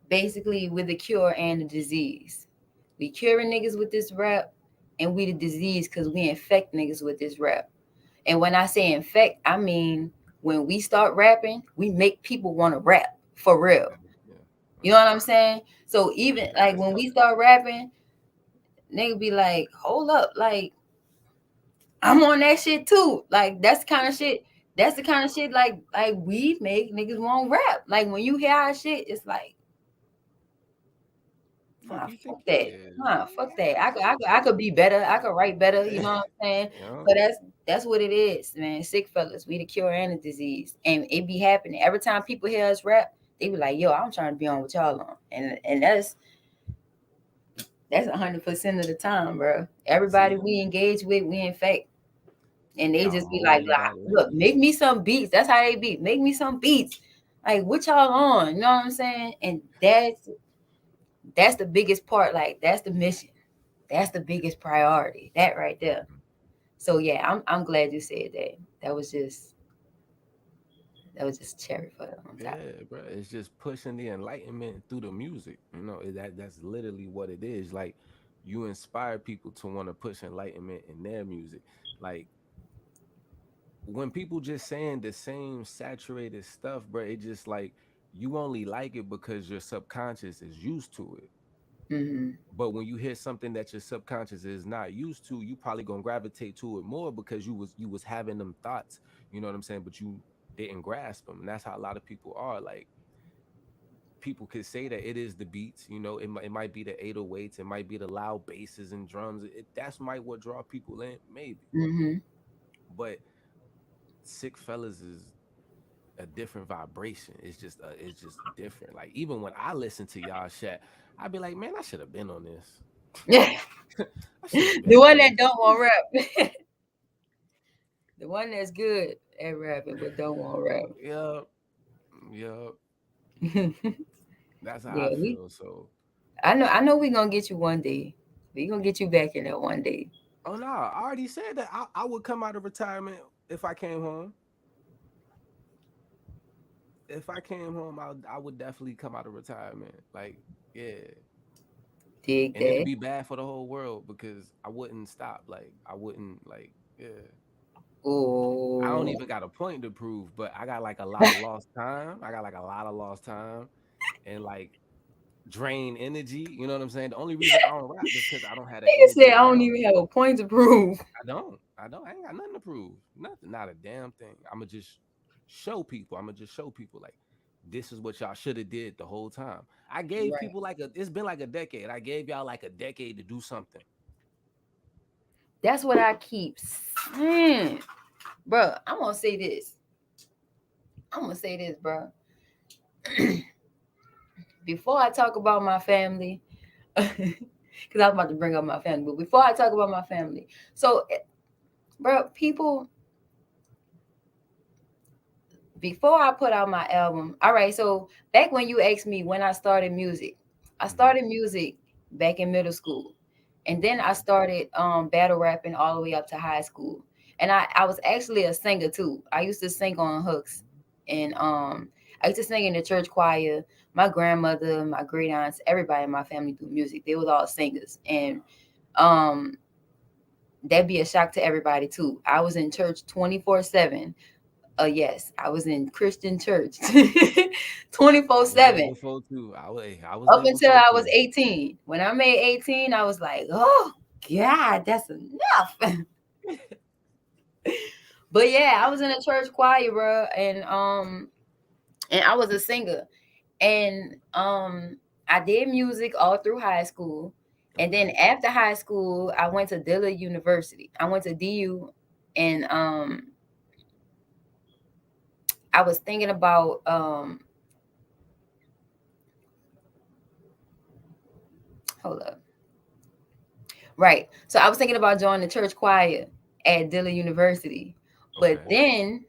basically with the cure and the disease. We curing niggas with this rap, and we the disease because we infect niggas with this rap. And when I say infect, I mean when we start rapping, we make people want to rap for real. Yeah, You know what I'm saying? So even like when we start rapping, nigga be like, hold up, like I'm on that shit too. Like that's the kind of shit. That's the kind of shit like we make niggas want rap. Like when you hear our shit, it's like, fuck nah, you think fuck you that. is? Nah, fuck that. I could be better. I could write better. You know what I'm saying? you know? But that's what it is, man. Sick fellas, we the cure and the disease, and it be happening every time people hear us rap. They be like, "Yo, I'm trying to be on with y'all on," and that's 100% of the time, bro. Everybody See, we engage with, we infect. And they y'all just be like, molding that look, lane. make me some beats. That's how they be. Make me some beats. Like what y'all on? You know what I'm saying? And that's the biggest part. Like that's the mission. That's the biggest priority. That right there. Mhm. So yeah, I'm glad you said that. That was just cherry for on top. Yeah, bro. It's just pushing the enlightenment through the music. That's literally what it is. Like you inspire people to want to push enlightenment in their music. Like when people just saying the same saturated stuff, bro, it just like you only like it because your subconscious is used to it. Mm-hmm. But when you hear something that your subconscious is not used to, you probably gonna gravitate to it more because you was having them thoughts, you know what I'm saying? But you didn't grasp them. And that's how a lot of people are. Like people could say that it is the beats, it might be the 808s, it might be the loud basses and drums. That's might what draw people in, maybe. Mm-hmm. But Sick Fellas is a different vibration. It's just different. Like even when I listen to y'all chat, I'd be like, man, I should have been on this. Yeah. I should have The been on one that this. don't want rap. The one that's good at rapping but don't want Yeah, yeah. rap. That's how Yeah, I we feel. So, I know we're gonna get you one day. We're gonna get you back in there one day. oh no, I already said that I would come out of retirement if I came home. If I came home, I would definitely come out of retirement. Like, yeah. Dig And it'd that. be bad for the whole world because I wouldn't stop. Like, I wouldn't like, yeah. I don't Oh. even got a point to prove, but I got like a lot of lost time. I got like a lot of lost time and like drain energy. You know what I'm saying? The only reason I don't rap is because I don't have that Nigga said energy I don't around me. even have a point to prove. I don't. I don't. I ain't got nothing to prove. Nothing. Not a damn thing. I'ma just show people. I'ma just show people like this is what y'all should have did the whole time. I gave Right. people it's been like a decade. I gave y'all like a decade to do something. That's what I keep saying. Bro, I'm gonna say this. I'm gonna say this, bro. Before I talk about my family, because I was about to bring up my family, but before I talk about my family, so, bro, people, before I put out my album, all right, so back when you asked me when I Hmm. started music back in middle school. And then I Okay. started battle rapping all the way up to high school. And I was actually a singer too. I used to sing on hooks. And I used to sing in the church choir. My grandmother, my great aunts, everybody in my family do music. They was all singers. And um That'd be a shock to everybody too. I was in church 24/7. Yes, I was in Christian church I was there 24/7 before too. I was up there until before I was too. 18. When I made 18, I was like, oh God, that's enough. But yeah, I was in a church choir, bro, and I was a singer. And I did music all through high school. And then Okay. after high school, I went to Dillard University. I went to DU, and I was thinking about hold up. Right. So I was thinking about joining the church choir at Dillard University. But Okay.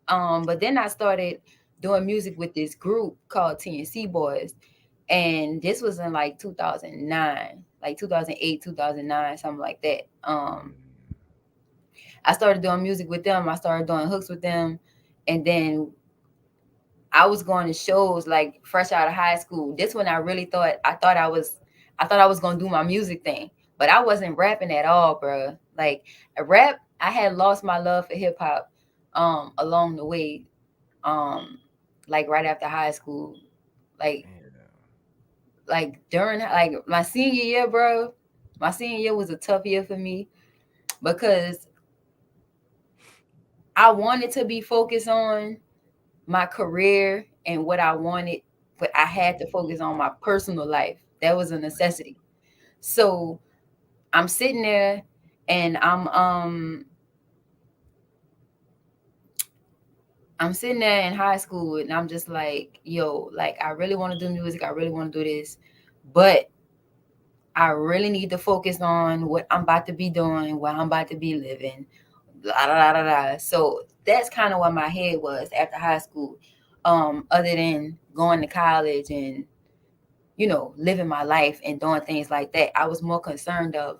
then but then I started doing music with this group called TNC Boys. And this was in like 2009, like 2008, 2009, something like that. Mm, I started doing music with them. I started doing hooks with them. And then I was going to shows like fresh out of high school. This when I really thought I was gonna do my music thing. But I wasn't rapping at all, bro. Like a rap, I had lost my love for hip hop along the way. Um like right after high school. Like damn. during like my senior year, bro. My senior year was a tough year for me because I wanted to be focused on my career and what I wanted, but I had to Mm, focus on my personal life. That was a necessity. So I'm sitting there and I'm sitting there in high school and I'm just like, yo, like I really want to do music. I really want to do this. But I really need to focus on what I'm about to be doing, what I'm about to be living. La, da, da, da, da. So that's kind of what my head was after high school. Other than going to college and living my life and doing things like that, I was more concerned of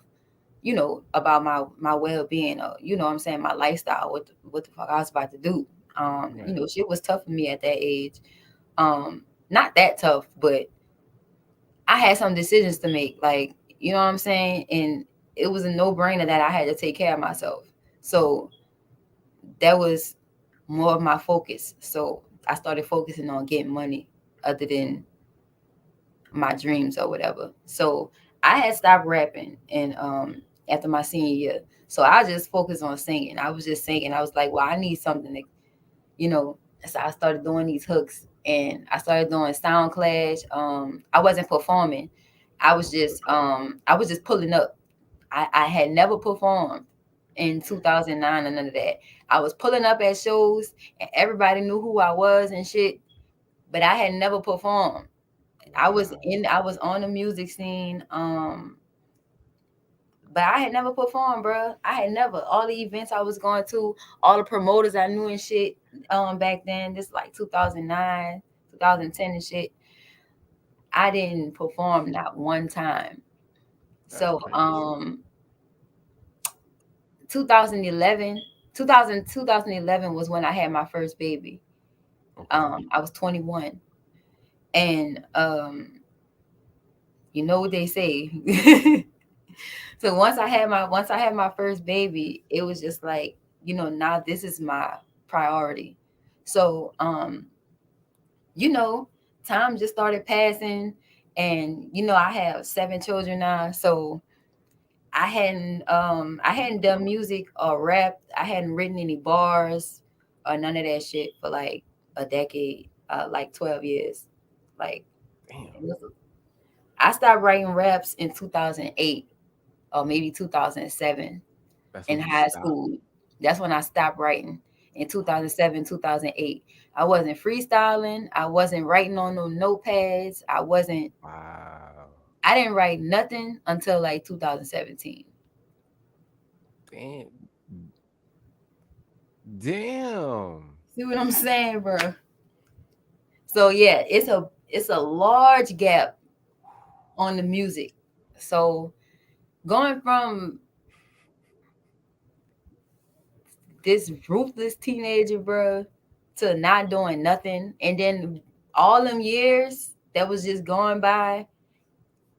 about my well-being, or what I'm saying, my lifestyle, what the fuck I was about to do. right. Shit was tough for me at that age. Not that tough, but I had some decisions to make, like, you know what I'm saying? And it was a no-brainer that I had to take care of myself. So that was more of my focus. So I started focusing on getting money other than my dreams or whatever. So I had stopped rapping and after my senior year. So I just focused on singing. I was just singing. I was like, well, I need something to, you know. So I started doing these hooks and I started doing sound clash. I wasn't performing. I was just pulling up. I had never performed in 2009 or none of that. I was pulling up at shows and everybody knew who I was and shit, but I had never performed. Wow. I was on the music scene, but I had never performed, bro. I had never, all the events I was going to, all the promoters I knew and shit, back then, this like 2009, 2010 and shit. I didn't perform not one time. That's So crazy. 2011, 2011 was when I had my first baby. Okay. I was 21. And you know what they say. So once I had my first baby, it was just like, now this is my priority. So you know, time just started passing, and I have 7 children now. So I hadn't done music or rap. I hadn't written any bars or none of that shit for like a decade, like 12 years. Like Damn. I stopped writing raps in 2008 or maybe 2007 That's in when you high stopped. school. That's when I stopped writing in 2007, 2008. I wasn't freestyling. I wasn't writing on no notepads. Wow. I didn't write nothing until like 2017. Damn. Damn. See what I'm saying, bro? So yeah, it's a large gap on the music. So going from this ruthless teenager, bro, to not doing nothing, and then all them years that was just going by,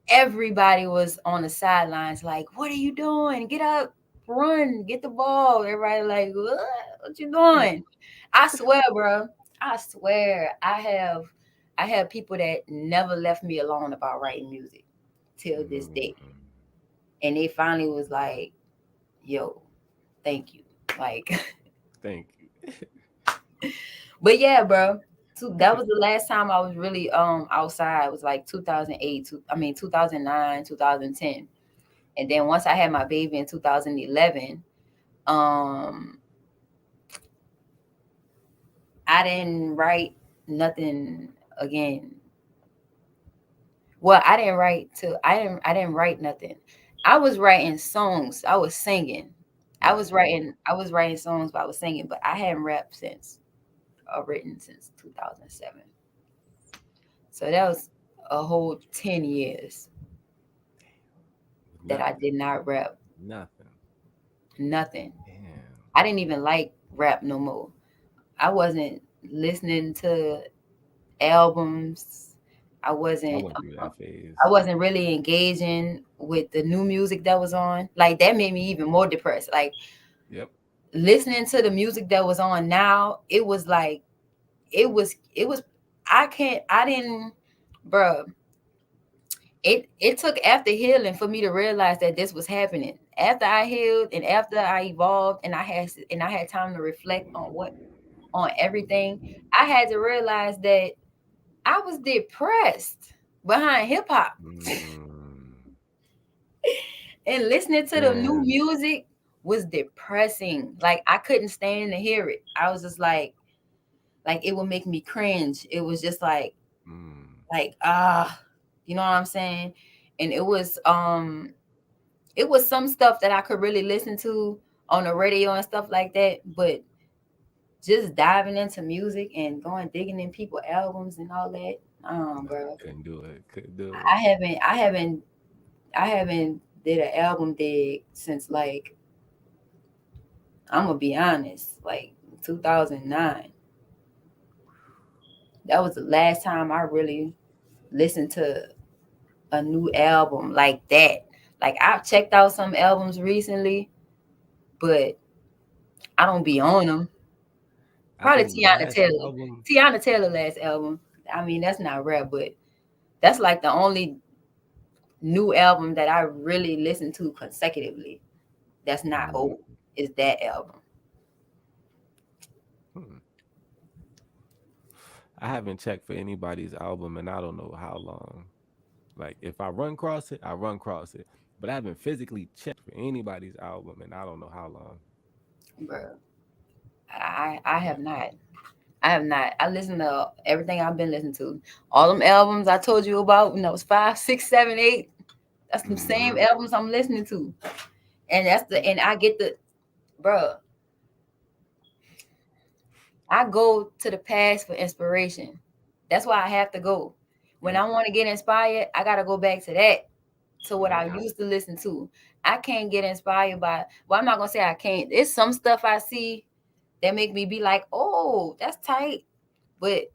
everybody was on the sidelines, like, "What are you doing? Get up! run, get the ball. Everybody like, what you doing? I swear, bro. I swear, I have people that never left me alone about writing music till this day, Mhm. and they finally was like, "Yo, thank you." Like, Thank you. but yeah, bro. So that was the last time I was really outside. It was like 2008, 2009, 2010. And then once I had my baby in 2011, um I didn't write nothing again. Well, I didn't write nothing. I was writing songs. I was singing. Right. I was writing songs, but I was singing, but I hadn't rapped since written since 2007. So that was a whole 10 years With that I nothing. did not rap Nothing. nothing. Damn. I didn't even like rap no more. I wasn't listening to albums. I I wasn't went through uh, that phase. I wasn't really engaging with the new music that was on. Like that made me even more depressed. Like Yep. listening to the music that was on now, it was like it was I didn't bruh. It took after healing for me to realize that this was happening. After I healed and after I evolved and I had time to reflect on everything, I had to realize that I was depressed behind hip hop. Mm. And listening to the new Damn. music was depressing. Like I couldn't stand to hear it. I was just like it would make me cringe. It was just Mm. like you know what I'm saying? And it was some stuff that I could really listen to on the radio and stuff like that, but just diving into music and going digging in people albums and all that, Nah, bro. couldn't do it. Couldn't do I it. haven't I haven't I haven't did an album dig since like I'm gonna be honest, like 2009. That was the last time I really listened to a new album like that. Like I've checked out some albums recently, but I don't be on them. I Probably think the Tiana last Taylor. album. Tiana Taylor last album. I mean, that's not rap, but that's like the only new album that I really listened to consecutively. That's not Mm, old. Is that album? hmm. I haven't checked for anybody's album and I don't know how long. Like if I run across it, I run across it. But I haven't physically checked for anybody's album and I don't know how long. Bro, I have not. I have not. I listen to everything I've been listening to. All them albums I told you about, it's 5, 6, 7, 8. That's the same Hmm. albums I'm listening to. And I get the bro. I go to the past for inspiration. That's why I have to go. When Yep. I want to get inspired, I gotta go back to that, to what Yep. I used to listen to. I can't get inspired by well, I'm not gonna say I can't. It's some stuff I see that make me be like, oh, that's tight. But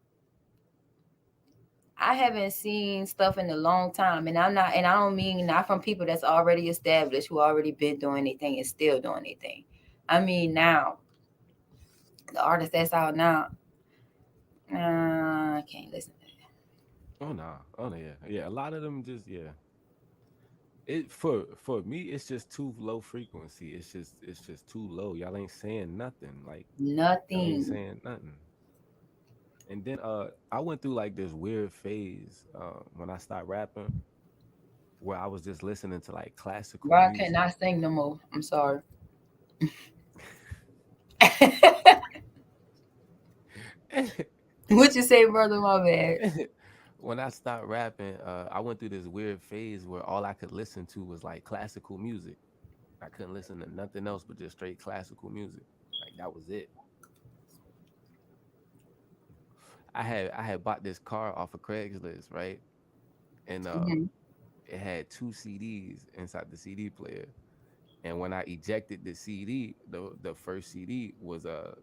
I haven't seen stuff in a long time, and I don't mean not from people that's already established, who already been doing anything and still doing anything. I mean now, the artist that's out now, I can't listen to Oh no. Oh no, yeah. Yeah. A lot of them just yeah. It for me it's just too low frequency. It's just too low. Y'all ain't saying nothing. Like y'all ain't nothing. saying nothing. And then I went through like this weird phase when I started rapping where I was just listening to like classical Bro, I music. cannot sing no more. I'm sorry. What you say, brother? My bad. When I stopped rapping, I went through this weird phase where all I could listen to was like classical music. I couldn't listen to nothing else but just straight classical music. Like that was it. I had bought this car off of Craigslist, right? And Hmm. it had two CDs inside the CD player. And when I ejected the CD, the first CD was a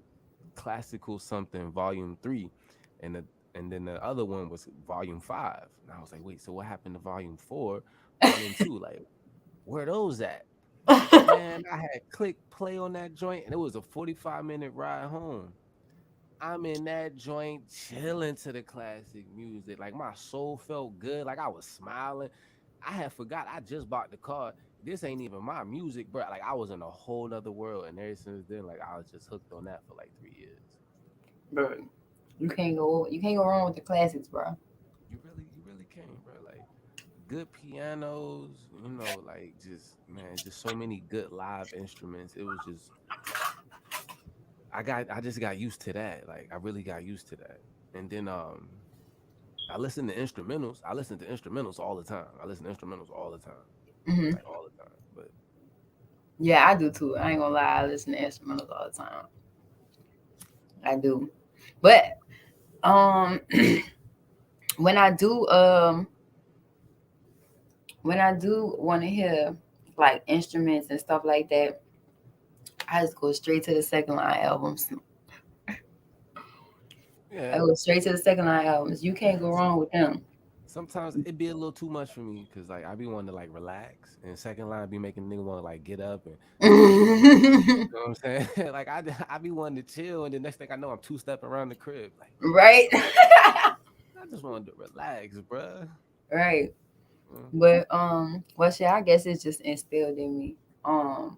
classical something volume 3 and then the other one was volume 5. And I was like, "Wait, so what happened to volume 4, 1 and 2? Like where are those at?" Man, I had click play on that joint, and it was a 45-minute ride home. I'm in that joint chilling to the classic music. Like my soul felt good. Like I was smiling. I had forgot I just bought the car. This ain't even my music, bro. Like I was in a whole nother world. And ever since then, like I was just hooked on that for like 3 years. Bro, you can't go wrong with the classics, bro. You really can't, bro. Like good pianos, like just man, just so many good live instruments. It was just I just got used to that. Like I really got used to that. And then I listen to instrumentals. I listen to instrumentals all the time. I listen to instrumentals all the time. Hmm. Like all the time. But Yeah, I do too. I ain't gonna lie, I listen to instrumentals all the time. I do. But um when I do want to hear like instruments and stuff like that, I just go straight to the second line albums. I yeah. go straight to the second line albums. You can't go wrong with them. Sometimes it be a little too much for me because like I be wanting to like relax and second line be making nigga want to like get up and you know what I'm saying? Like I be wanting to chill and the next thing I know I'm two stepping around the crib. Like Right. I just wanted to relax, bruh. Right. Mm, But well shit, I guess it's just instilled in me. Um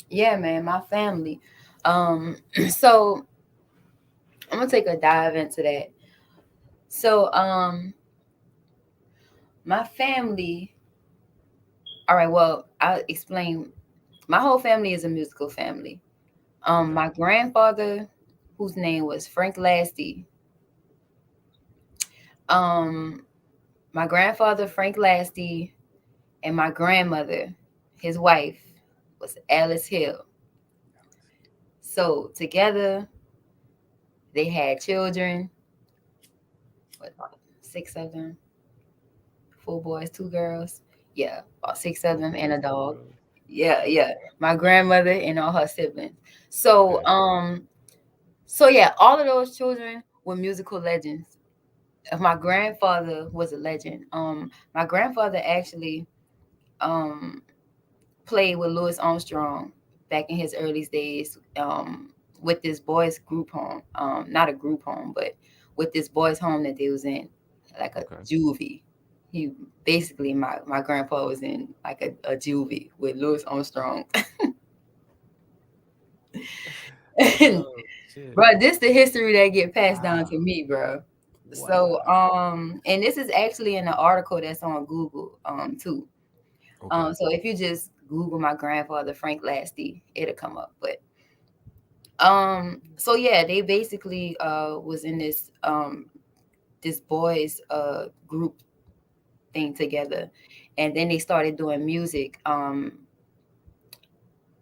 yeah, man, my family. So I'm gonna take a dive into that. So my family, all right, well, I'll explain. My whole family is a musical family. okay. My grandfather, whose name was Frank Lasty, um, my grandfather Frank Lasty, and my grandmother, his wife, was Alice Hill. So together they had children. What, about 6 of them? 4 boys, 2 girls. Yeah, about six of Four them and boys, a two dog. girls. Yeah, yeah. My grandmother and all her siblings. So, Okay. yeah, all of those children were musical legends. My grandfather was a legend. My grandfather actually um played with Louis Armstrong back in his early days. With this boys group home. Not a group home, but with this boys home that they was in, like a Okay. juvie. He basically my grandpa was in like a juvie with Louis Armstrong. And Oh shit. bro, this the history that get passed down Wow. to me, bro. So Wow. and this is actually in an article that's on Google too. Okay. So if you just Google my grandfather Frank Lasty, it'll come up. But so yeah, they basically was in this boys group thing together, and then they started doing music.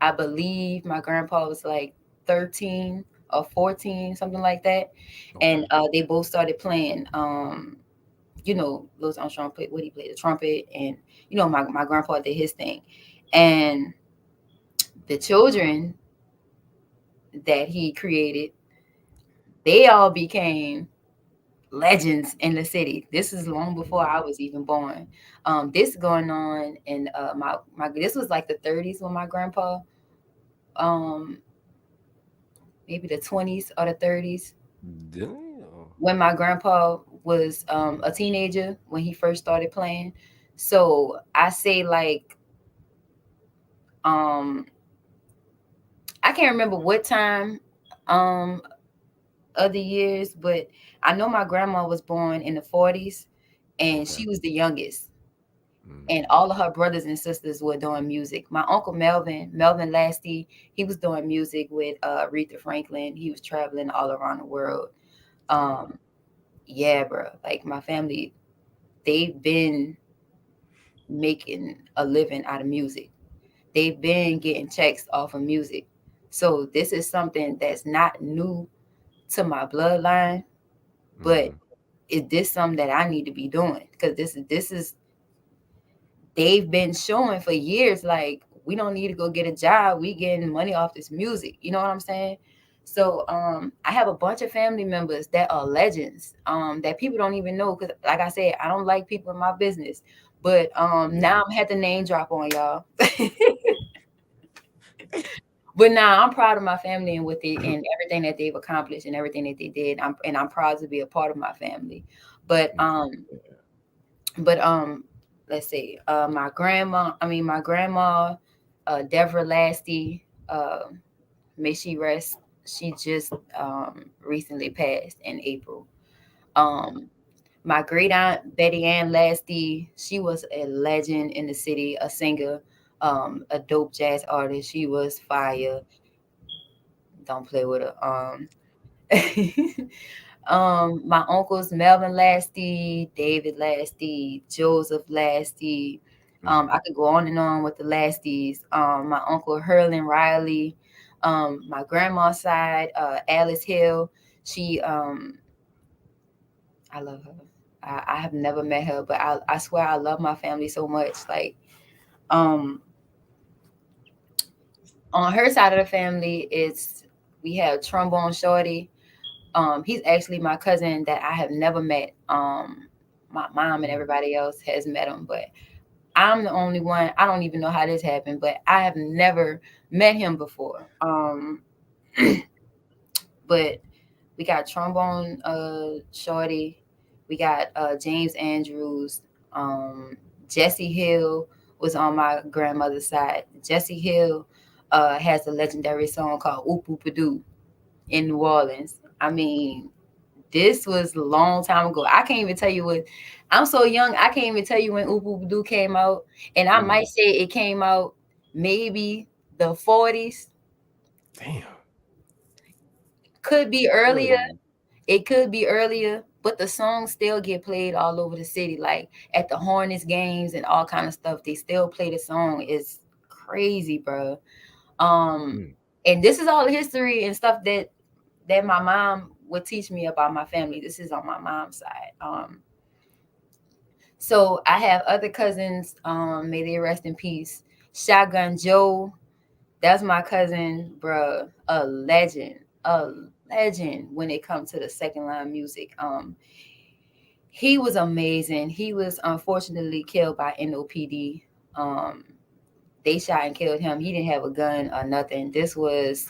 I believe my grandpa was like 13 or 14, something like that. Okay. And they both started playing, Louis Armstrong played what he played the trumpet, and my grandpa did his thing. And the children that he created, they all became legends in the city. This is long before I Mm, was even born. This going on in my this was like the 30s when my grandpa, um maybe the 20s or the 30s, damn. when my grandpa was a teenager when he first started playing. So I say like, um I can't remember what time um of the years, but I know my grandma was born in the 40s, and Okay. she was the youngest. And Mm, all of her brothers and sisters were doing music. My uncle Melvin Lasty, he was doing music with Aretha Franklin. He was traveling all around the world. damn. Um, yeah, bro. Like my family, they've been making a living out of music. They've been getting checks off of music. So this is something that's not new to my bloodline, but Mm-hmm. is this something that I need to be doing? Because this is they've been showing for years like we don't need to go get a job. We getting money off this music. You know what I'm saying? So I have a bunch of family members that are legends that people don't even know because, like I said, I don't like people in my business. But Yeah. now I'm had to name drop on y'all. But now I'm proud of my family and what they and everything that they've accomplished and everything that they did. I'm proud to be a part of my family. But but let's see. My grandma, Deborah Lasty, may she rest. She just recently passed in April. Um my great aunt Betty Ann Lasty, she was a legend in the city, a singer, a dope jazz artist. She was fire. Don't play with her. My uncles Melvin Lasty, David Lasty, Joseph Lasty. Mm-hmm. I could go on and on with the Lasties. My uncle Hurlin Riley. My grandma's side, Alice Hill. She, I love her. I have never met her, but I swear I love my family so much. Like, um, on her side of the family, we have Trombone Shorty. He's actually my cousin that I have never met. My mom and Mm. everybody else has met him, but I'm the only one. I don't even know how this happened, but I have never met him before. But we got Trombone Shorty, we got James Andrews, um, Jesse Hill was on my grandmother's side. Jesse Hill has a legendary song called Oop Oop Doo in New Orleans. I mean, this was a long time ago. I can't even tell you what. I'm so young. I can't even tell you when Oop Oop Doo came out, and I Mm. might say it came out maybe the 40s. Damn. Could be earlier. Wait. It could be earlier, but the songs still get played all over the city, like at the Hornets games and all kind of stuff. They still play the song. It's crazy, bro. Um, Mm. and this is all the history and stuff that my mom would teach me about my family. This is on my mom's side. So I have other cousins. May they rest in peace. Shotgun Joe, that's my cousin, bruh. A legend when it comes to the second line music. He was amazing. He was unfortunately killed by NOPD. Um, they shot and killed him. He didn't have a gun or nothing. This was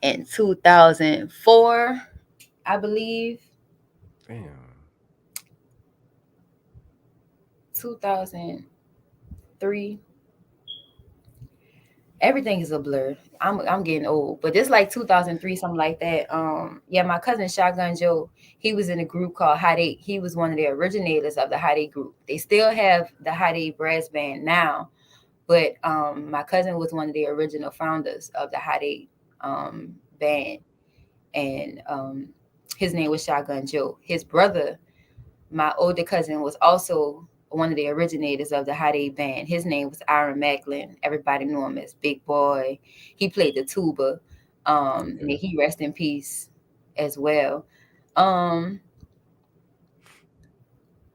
in 2004, I believe. Damn. 2003. Everything is a blur. I'm getting old, but this like 2003, something like that. Yeah, my cousin Shotgun Joe, he was in a group called Hot Eight. He was one of the originators of the Hot Eight group. They still have the Hot Eight brass band now, but my cousin was one of the original founders of the Hot Eight band, and his name was Shotgun Joe. His brother, my older cousin, was also one of the originators of the Hot Eight band. His name was Aaron Macklin. Everybody knew him as Big Boy. He played the tuba. And Okay. he rest in peace as well. Um,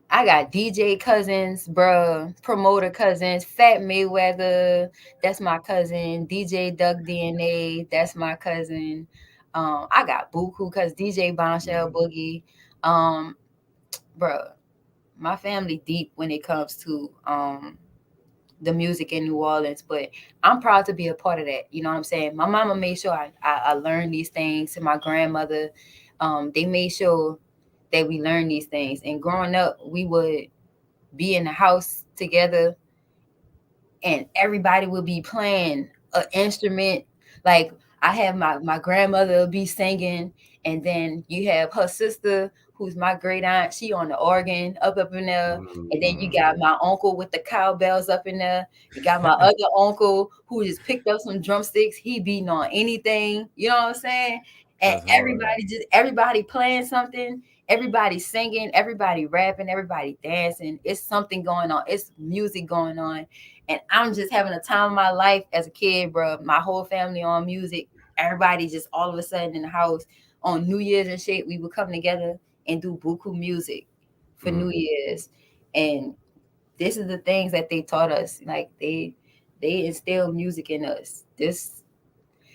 I got DJ cousins, bruh, promoter cousins, Fat Mayweather, that's my cousin. DJ Duck DNA, that's my cousin. I got Buku cause DJ Bombshell Mm. Boogie. Bruh, my family deep when it comes to the music in New Orleans, but I'm proud to be a part of that. You know what I'm saying? My mama made sure I learned these things, and my grandmother, they made sure that we learned these things. And growing up, we would be in the house together and everybody would be playing an instrument. Like I have my grandmother be singing, and then you have her sister, who's my great aunt. She on the organ up in there, and then you got Mm. my uncle with the cowbells up in there. You got my other uncle who just picked up some drumsticks. He beating on anything, you know what I'm saying? And That's hard. everybody playing something. Everybody singing, everybody rapping, everybody dancing. It's something going on. It's music going on, and I'm just having a time of my life as a kid, bro. My whole family on music. Everybody just all of a sudden in the house on New Year's and shit. We would come together and do buku music for New Mm. Year's, and this is the things that they taught us. Like they instilled music in us. This,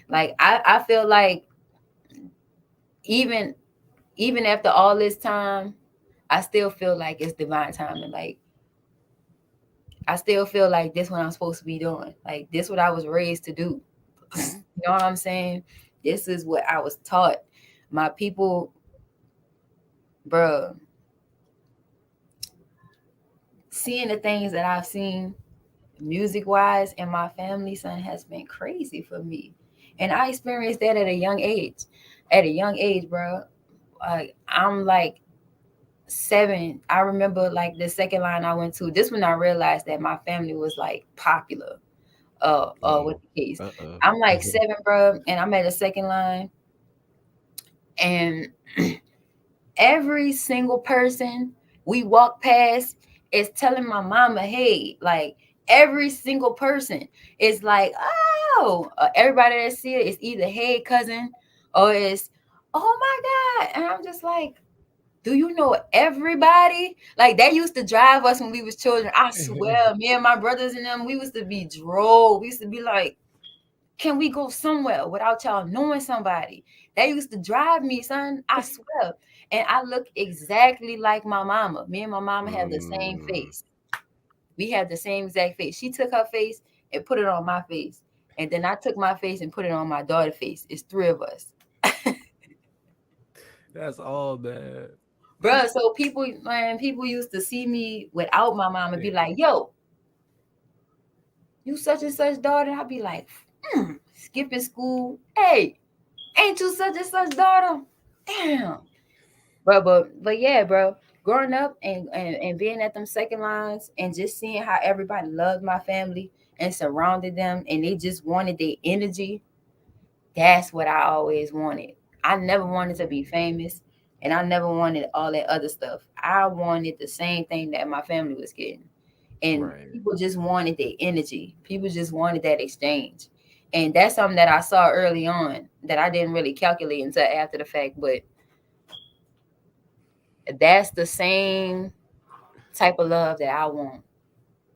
like, I feel like even even after all this time, I still feel like it's divine timing. Like I still feel like this what I'm supposed to be doing. Like this what I was raised to do. You know what I'm saying? This is what I was taught. My people, bruh, seeing the things that I've seen music wise in my family, son, has been crazy for me. And I experienced that at a young age. At a young age, bro. I'm like 7. I remember like the second line I went to. This when I realized that my family was like popular. With Oh, the case. uh-oh. I'm like 7, bro, and I'm at the second line, and every single person we walk past is telling my mama, hey, like every single person is like, oh, everybody that see it is either hey cousin or it's oh my god, and I'm just like, do you know everybody? Like that used to drive us when we was children. I swear, me and my brothers and them, we used to be drove. We used to be like, can we go somewhere without y'all knowing somebody? That used to drive me, son. I swear. And I look exactly like my mama. Me and my mama have the same Mm, face. We have the same exact face. She took her face and put it on my face. And then I took my face and put it on my daughter's face. It's 3 of us. that's all, man. Bruh, so people, man, people used to see me without my mom and be like, yo, you such and such daughter. I'd be like, skipping school. Hey, ain't you such and such daughter? Damn. But yeah, bro. Growing up and being at them second lines and just seeing how everybody loved my family and surrounded them and they just wanted their energy, that's what I always wanted. I never wanted to be famous and I never wanted all that other stuff. I wanted the same thing that my family was getting. And Right, people just wanted their energy. People just wanted that exchange. And that's something that I saw early on that I didn't really calculate until after the fact. But that's the same type of love that I want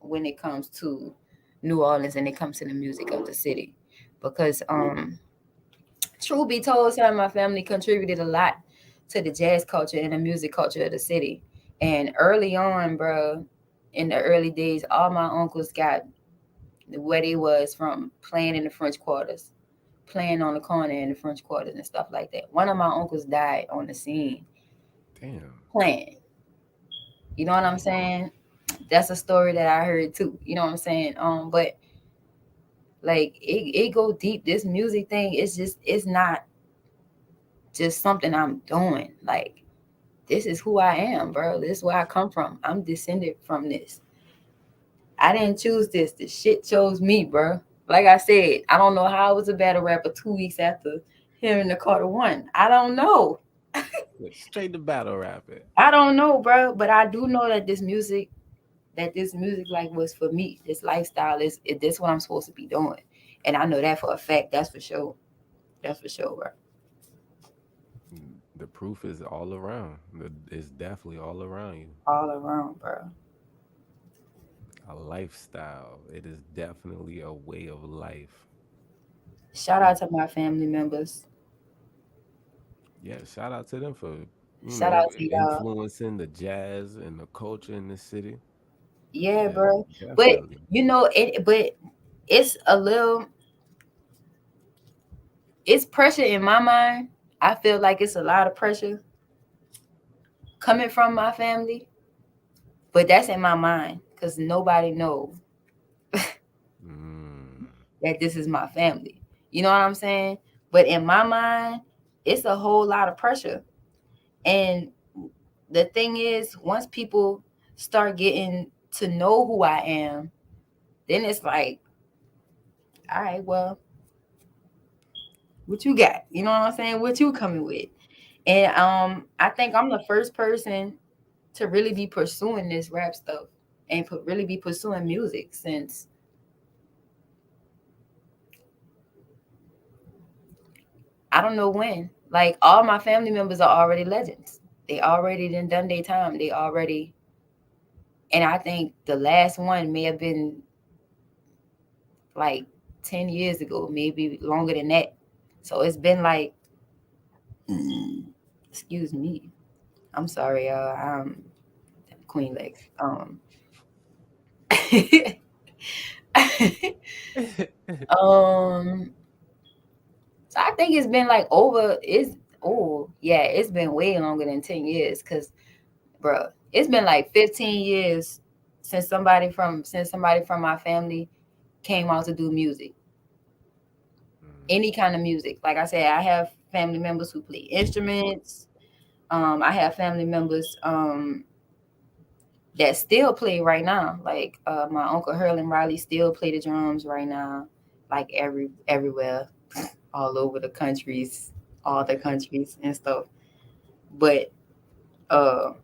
when it comes to New Orleans and it comes to the music of the city. Because truth be told, some of my family contributed a lot to the jazz culture and the music culture of the city. And early on, bro, in the early days, all my uncles got where they was from playing in the French quarters, playing on the corner in the French quarters and stuff like that. One of my uncles died on the scene damn. playing. You know what I'm Dang. saying? That's a story that I heard too. You know what I'm saying? But like it go deep. This music thing is just it's not just something I'm doing. Like this is who I am, bro. This is where I come from. I'm descended from this. I didn't choose this. The shit chose me, bro. Like I said, I don't know how I was a battle rapper 2 weeks after hearing the Carter One. I don't know. Went straight to battle rapping. I don't know, bro. But I do know that this music like was for me. This lifestyle is this what I'm supposed to be doing, and I know that for a fact. That's for sure. That's for sure, bro. The proof is all around. It's definitely all around you. All around, bro. A lifestyle. It is definitely a way of life. Shout out to my family members. Yeah, shout out to them for, Shout out to y'all. influencing the jazz and the culture in the city. Yeah, Yeah, bro. But definitely. you know it. But it's a little. It's pressure in my mind. I feel like it's a lot of pressure coming from my family, but that's in my mind because nobody knows Mm, that this is my family. You know what I'm saying? But in my mind, it's a whole lot of pressure. And the thing is, once people start getting to know who I am, then it's like, all right, well, what you got? You know what I'm saying? What you coming with? And I think I'm the first person to really be pursuing this rap stuff and really be pursuing music since I don't know when. Like all my family members are already legends. They already done their time. They already, and I think the last one may have been like 10 years ago, maybe longer than that. So it's been like Excuse me. I'm sorry, Queen Lex. um, so I think it's been like over. It's oh yeah, it's been way longer than 10 years. Cause, bro, it's been like 15 years since somebody from my family came out to do music, Mm, any kind of music. Like I said, I have family members who play instruments. I have family members that still play right now. Like my uncle Hurlin Riley still play the drums right now, like everywhere, all over the countries, all the countries and stuff. But uh,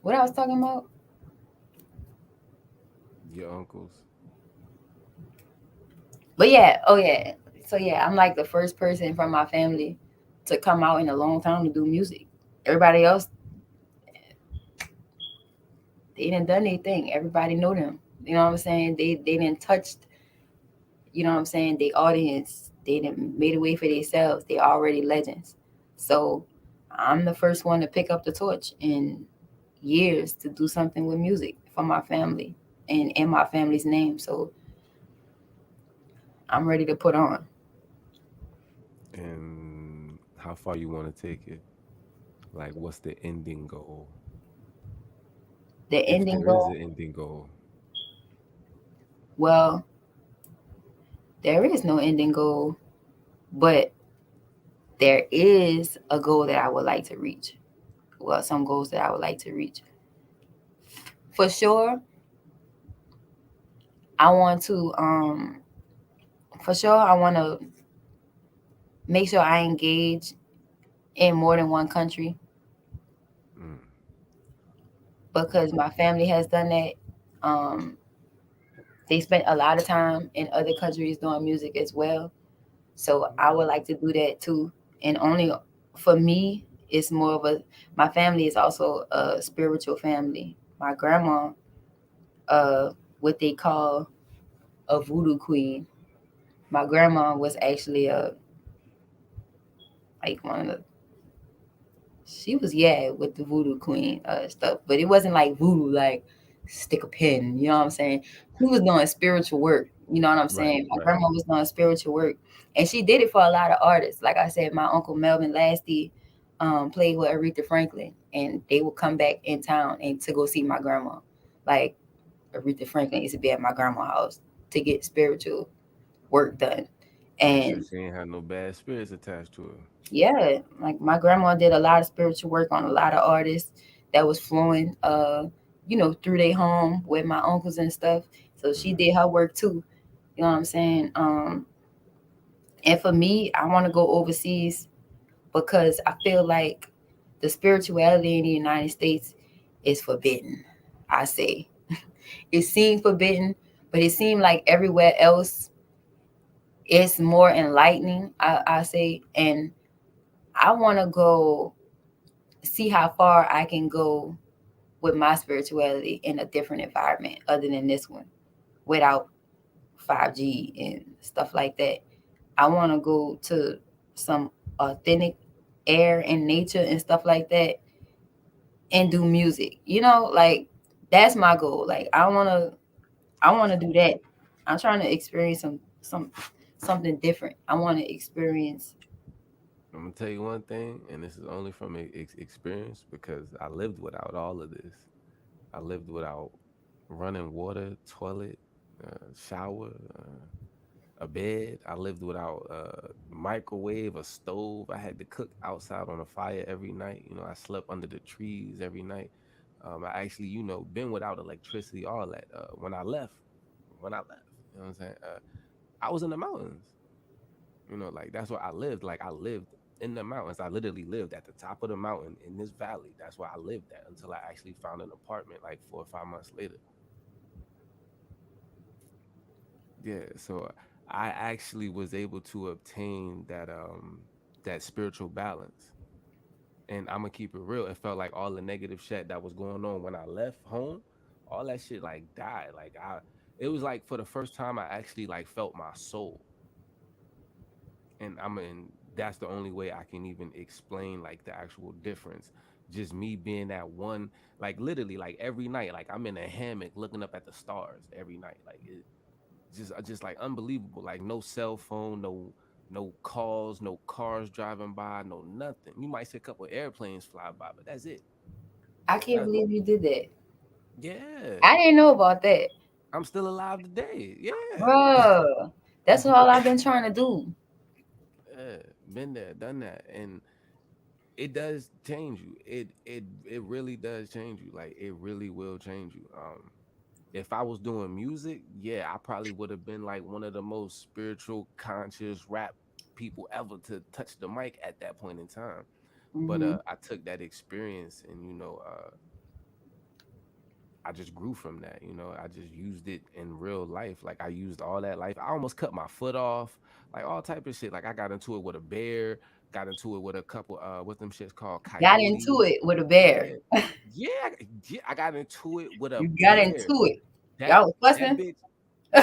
what I was talking about? your uncles. But yeah, oh yeah. So yeah, I'm like the first person from my family to come out in a long time to do music. Everybody else, they didn't done anything. Everybody know them. You know what I'm saying? They didn't touched, you know what I'm saying, the audience. They didn't made a way for themselves. They already legends. So I'm the first one to pick up the torch in years to do something with music for my family and in my family's name. So I'm ready to put on. And how far you want to take it? Like, what's the ending goal? The If ending there is an goal, ending goal. well, there is no ending goal, but there is a goal that I would like to reach. Well, some goals that I would like to reach. For sure, I want to for sure I want to make sure I engage in more than one country Mm, because my family has done that. Um they spent a lot of time in other countries doing music as well. So I would like to do that too. And only for me, it's more of a my family is also a spiritual family. My grandma, uh, what they call a voodoo queen. My grandma was actually a like one of the she was yeah with the voodoo queen stuff, but it wasn't like voodoo like stick a pin. You know what I'm saying? She was doing spiritual work. You know what I'm right, saying? My right. grandma was doing spiritual work, and she did it for a lot of artists. Like I said, my uncle Melvin Lasty played with Aretha Franklin, and they would come back in town and to go see my grandma. Like Aretha Franklin used to be at my grandma's house to get spiritual work done, Make sure and she ain't had no bad spirits attached to her. yeah, like my grandma did a lot of spiritual work on a lot of artists that was flowing through their home with my uncles and stuff. So she Mm, did her work too. You know what I'm saying? And for me, I want to go overseas because I feel like the spirituality in the United States is forbidden. I say it seemed forbidden, but it seemed like everywhere else it's more enlightening. I say, and I want to go see how far I can go with my spirituality in a different environment other than this one without 5G and stuff like that. I want to go to some authentic air and nature and stuff like that and do music. Like that's my goal. Like I want to do that. I'm trying to experience something different. I want to experience. I'm gonna tell you one thing, and this is only from experience because I lived without all of this. I lived without running water, toilet, shower, a bed. I lived without a microwave, a stove. I had to cook outside on a fire every night. I slept under the trees every night. I actually, been without electricity, all that. When I left, you know what I'm saying? I was in the mountains. Like that's where I lived. Like I lived in the mountains. I literally lived at the top of the mountain in this valley. That's where I lived at until I actually found an apartment like 4 or 5 months later. Yeah, so I actually was able to obtain that spiritual balance. And I'm gonna keep it real. It felt like all the negative shit that was going on when I left home, all that shit like died. Like it was like for the first time I actually like felt my soul. And That's the only way I can even explain like the actual difference. Just me being at one, like literally, like every night, like I'm in a hammock looking up at the stars every night. Like it just like unbelievable. Like no cell phone, no calls, no cars driving by, no nothing. You might see a couple airplanes fly by, but that's it. I can't Nothing. believe you did that. Yeah. I didn't know about that. I'm still alive today. Yeah. Bruh. That's all I've been trying to do. Yeah. Been there, done that. And it does change you. It really does change you. Like it really will change you. If I was doing music, yeah, I probably would have been like one of the most spiritual conscious rap people ever to touch the mic at that point in time. But Hmm. I took that experience and I just grew from that, I just used it in real life. Like I used all that life. I almost cut my foot off, like all type of shit. Like I got into it with a bear, got into it with a couple what them shits called Got into coyotes. it with a bear. Yeah. Yeah, yeah, I got into it with a You got bear. into it. That Y'all was that fussing. bitch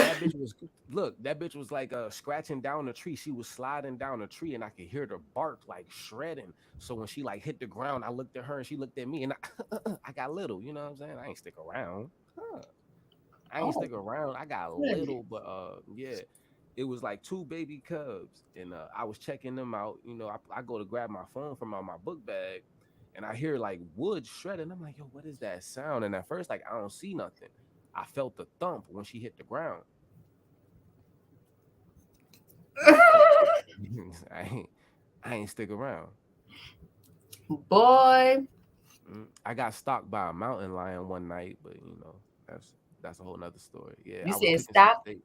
that bitch was look, that bitch was like scratching down a tree. She was sliding down a tree and I could hear the bark like shredding. So when she like hit the ground, I looked at her and she looked at me and I got little, you know what I'm saying? I ain't stick around. Huh. I ain't Oh, stick around. I got goodness. little, but yeah. It was like two baby cubs and I was checking them out. I go to grab my phone from my book bag and I hear like wood shredding. I'm like, yo, what is that sound? And at first, like I don't see nothing. I felt the thump when she hit the ground. I ain't I ain't stick around. Boy, I got stalked by a mountain lion one night, but that's that's a whole nother story. Yeah, you I was said cooking some stop. steak.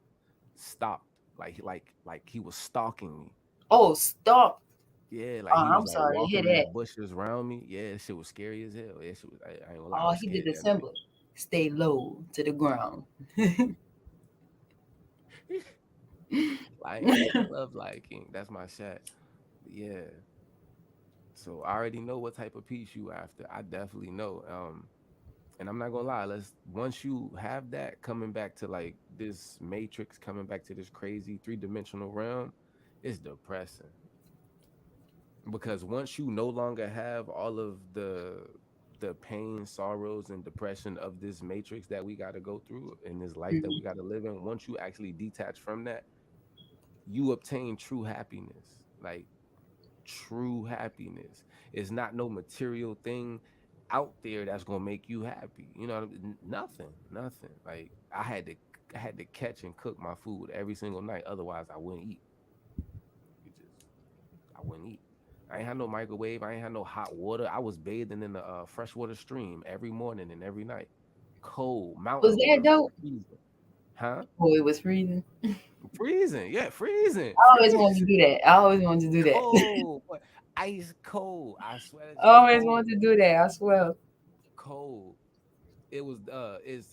Stalked, like he was stalking me. Oh, stop. Yeah, like he I'm was like sorry to hear walking in the that. bushes around me. Yeah, that shit was scary as hell. Yeah, shit was. I ain't gonna lie, I Oh, was he did scared the that night. symbol. Stay low to the ground. Lion King, I love Lion King. That's my shot. Yeah, so I already know what type of piece you after. I definitely know. And I'm not gonna lie, let's once you have that coming back to like this matrix, coming back to this crazy three-dimensional realm, it's depressing. Because once you no longer have all of the pain, sorrows, and depression of this matrix that we gotta go through in this life that we Mhm. gotta live in, once you actually detach from that, you obtain true happiness. Like true happiness. It's not no material thing out there that's gonna make you happy. Nothing, nothing. Like I had to catch and cook my food every single night. Otherwise, I wouldn't eat. It just I wouldn't eat. I ain't had no microwave. I ain't had no hot water. I was bathing in the freshwater stream every morning and every night. Cold Was mountain that water, dope? freezing, huh? Oh, it was freezing. Freezing, yeah, freezing, I always wanted to freezing, do that. I always wanted to do that. cold, boy, ice cold. I swear to I you, always cold, wanted to do that. I swear. cold. It was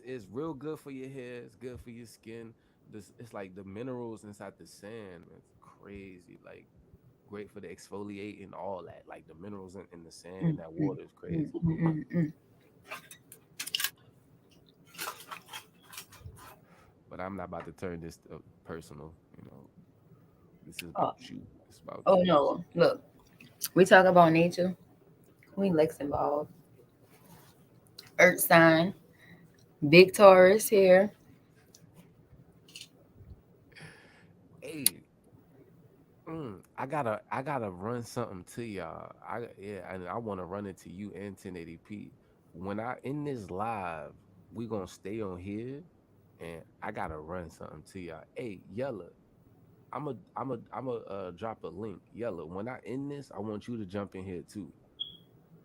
it's real good for your hair. It's good for your skin. This it's like the minerals inside the sand. Man, it's crazy. Like great for the exfoliate and all that. Like the minerals in the sand Mm, and that mm, water is mm, crazy. mm, mm, mm. But I'm not about to turn this personal. This is Oh, about you. It's about oh you. no. Look, we talk about nature. Queen Lex involved. Earth sign. Big Taurus here. Hey, I gotta run something to y'all. Yeah, and I want to run it to you and 1080p. When I in this live, we gonna stay on here, and I gotta run something to y'all. Hey, Yella, I'm a drop a link. Yella, when I end this, I want you to jump in here too.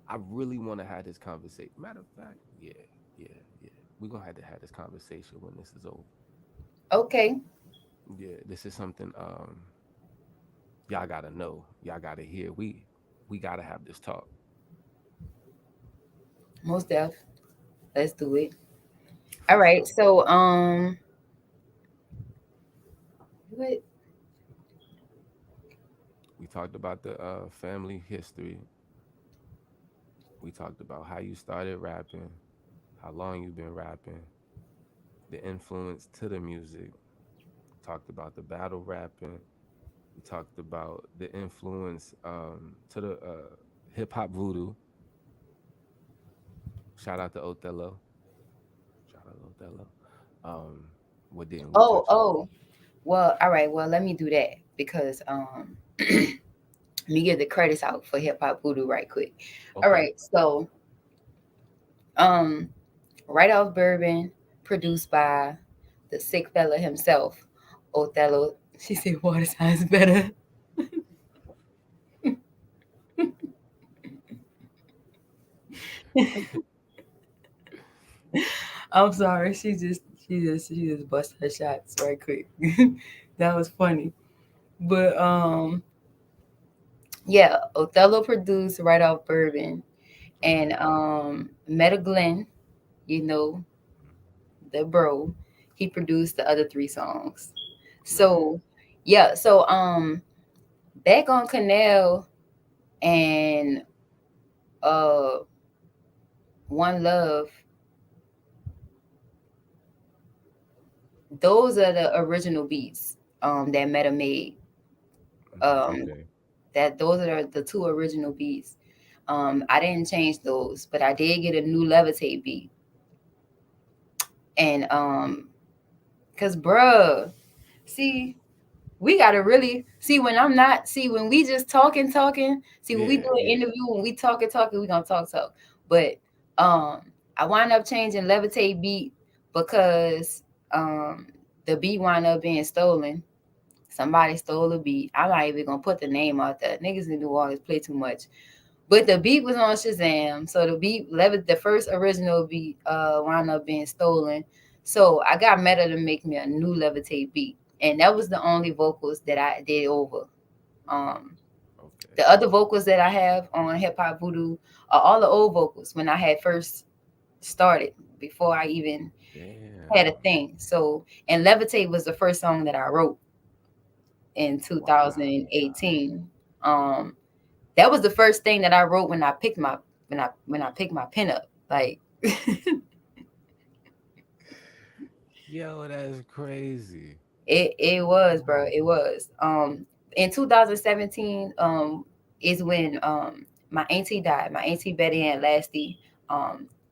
I really want to have this conversation. Matter of fact, yeah, yeah, yeah. We're gonna have to have this conversation when this is over. Okay. Yeah, this is something y'all gotta know. Y'all gotta hear. We gotta have this talk. Most def. Let's do it. All For right. sure. So what? We talked about the family history. We talked about how you started rapping, how long you've been rapping, the influence to the music. Talked about the battle rapping, We talked about the influence to the hip hop voodoo. Shout out to Othello. Shout out to Othello. Um, what didn't we Oh, touch on? oh. Well, all right. Well, let me do that because let me get the credits out for Hip Hop Voodoo right quick. All Okay. right. So um, right off Bourbon, produced by the sick fella himself, Othello. She said water sounds better. I'm sorry. She just bust her shots right quick. That was funny. But yeah, Othello produced right off Bourbon and Hmm. Meta Glenn, you know, the bro, he produced the other three songs. Nice. So yeah, so back on Canal and uh One Love, those are the original beats that Meta made. Um Okay. that those are the two original beats. I didn't change those, but I did get a new Levitate beat. And cause bruh, see, we gotta really see when I'm not see when we just talking. See when we Yeah. do an Yeah. interview, when we talking, we gonna talk. But um I wind up changing Levitate beat because um the beat wind up being stolen. Somebody stole the beat. I'm not even gonna put the name out there. Niggas in New Orleans play too much. But the beat was on Shazam, so the first original beat wound up being stolen. So I got Meta to make me a new Levitate beat, and that was the only vocals that I did over. Um, Okay. the other vocals that I have on Hip Hop Voodoo are all the old vocals when I had first started before I even had a Damn. thing. So and Levitate was the first song that I wrote in Wow. 2018. Um, that was the first thing that I wrote when I picked my when I picked my pen up. Like Yo, that's crazy. it was, bro. It was. In 2017, is when my auntie died. My auntie Betty Ann Lasty.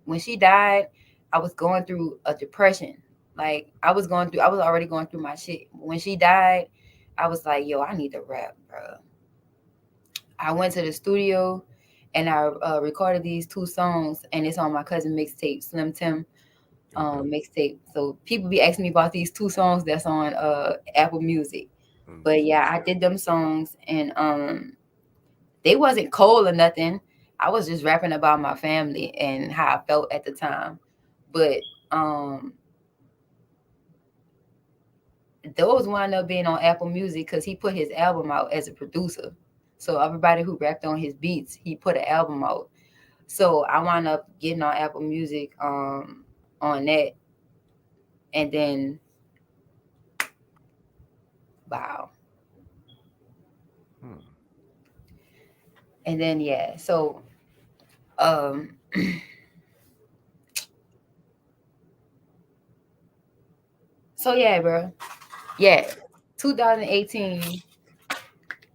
When she died, I was going through a depression. Like I was already going through my shit. When she died, I was like, yo, I need to rap, bro. I went to the studio and I recorded these two songs, and it's on my cousin mixtape, Slim Tim Okay. mixtape. So people be asking me about these two songs that's on Apple Music. Let me But see. yeah, I did them songs, and they wasn't cold or nothing. I was just rapping about my family and how I felt at the time. But um those wound up being on Apple Music because he put his album out as a producer. So everybody who rapped on his beats, he put an album out. So I wound up getting on Apple Music on that, and then wow, Hmm. and then yeah. Um so yeah, bro. Yeah, 2018.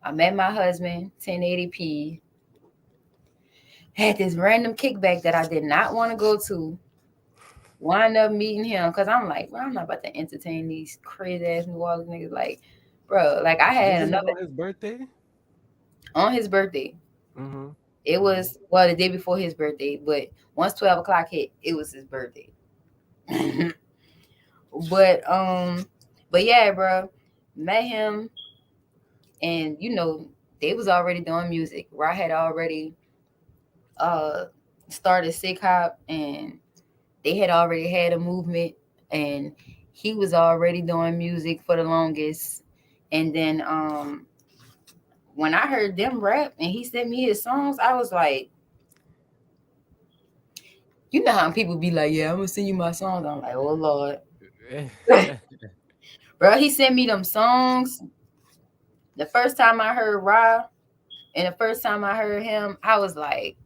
I met my husband, 1080p. Had this random kickback that I did not want to go to. Wind up meeting him because I'm like, bro, I'm not about to entertain these crazy ass New Orleans niggas. Like, bro, like I had Wasn't it another on his birthday? on his birthday. Mm-hmm. It Mm-hmm. was well the day before his birthday, but once 12 o'clock hit, it was his birthday. but but yeah, bro, met him, and they was already doing music. Where I had already uh started Sic Hop, and they had already had a movement, and he was already doing music for the longest. And then when I heard them rap and he sent me his songs, I was like, you know how people be like, yeah, I'm gonna send you my songs. I'm like, oh Lord. Bro, he sent me them songs. The first time I heard Ra and the first time I heard him, I was like,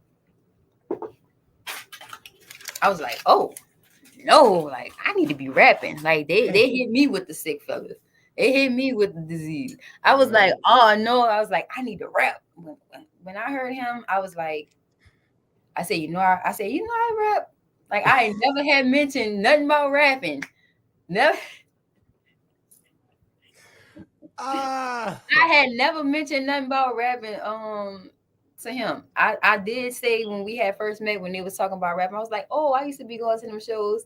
oh no, like I need to be rapping. Like they hit me with the sick fellas. It hit me with the disease. I was like, Right. oh no, I was like, I need to rap. When I heard him, I was like, I said, I said, I rap. Like I ain't never had mentioned nothing about rapping. Never, Ah. I had never mentioned nothing about rapping. To him, I did say when we had first met when they was talking about rapping, I was like, oh, I used to be going to them shows,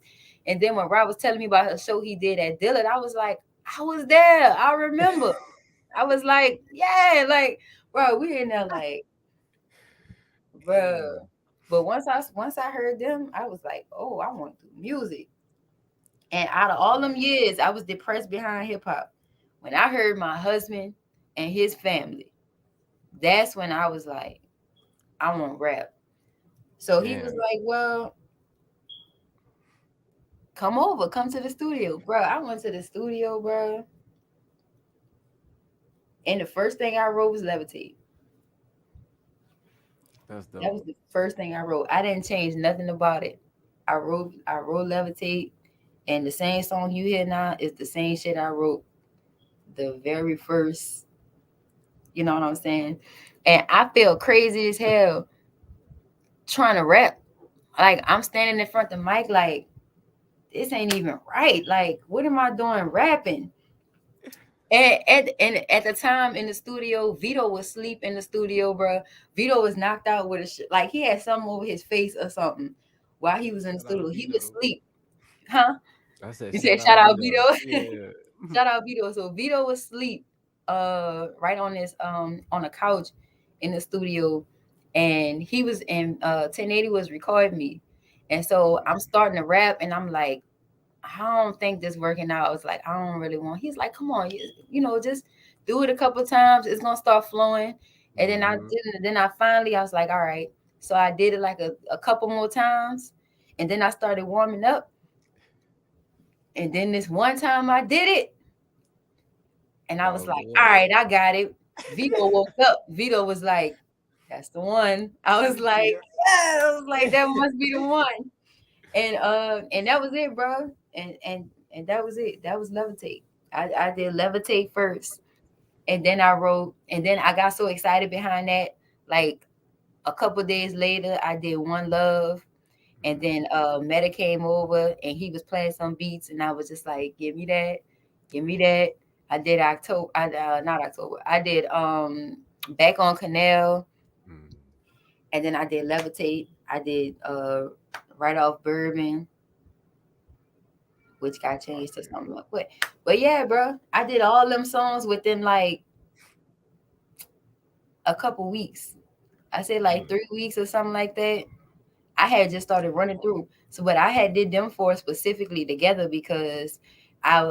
and then when Rob was telling me about a show he did at Dillard, I was like, I was there. I remember. I was like, yeah, like, bro, we in there, like, bro. Hey. But once I heard them, I was like, oh, I want to do music. And out of all them years, I was depressed behind hip hop. When I heard my husband and his family, that's when I was like, I want rap. So he was Damn. like, well, come to the studio, bro. I went to the studio, bro. And the first thing I wrote was Levitate. That's That was dope. the first thing I wrote. I didn't change nothing about it. I wrote Levitate, and the same song you hear now is the same shit I wrote the very first, you know what I'm saying? And I felt crazy as hell trying to rap. Like I'm standing in front of the mic like this ain't even right. Like what am I doing rapping? And at the time in the studio, Vito was asleep in the studio, bro. Vito was knocked out with a like he had something over his face or something while he was in the Shout out studio. He was Vito. asleep, huh? I said You said shout shout out out Vito. Vito. Yeah. Shout out Vito. So Vito was asleep, right on this on a couch in the studio, and he was in 1080 was recording me, and so I'm starting to rap, and I'm like, I don't think this working out. I was like, I don't really want. He's like, come on, just do it a couple times. It's gonna start flowing, and then I Mm-hmm. didn't. Then I finally, I was like, all right. So I did it like a couple more times, and then I started warming up, and then this one time I did it. And I That was was the like, all one. right, I got it. Vito woke up. Vito was like, that's the one. I was like, Yeah. yeah, I was like, that must be the one. And that was it, bro. And that was it. That was Levitate. I did Levitate first. And then I wrote, and then I got so excited behind that. Like a couple days later, I did One Love. And then Mm-hmm. Meta came over and he was playing some beats, and I was just like, give me that, give me that. I did October, not October. I did Back on Canal, Mm-hmm. and then I did Levitate. I did Right Off Bourbon, which got changed to something like but yeah, bro. I did all them songs within like a couple weeks. I said like Mm. 3 weeks or something like that. I had just started running through. So but I had did them four specifically together because I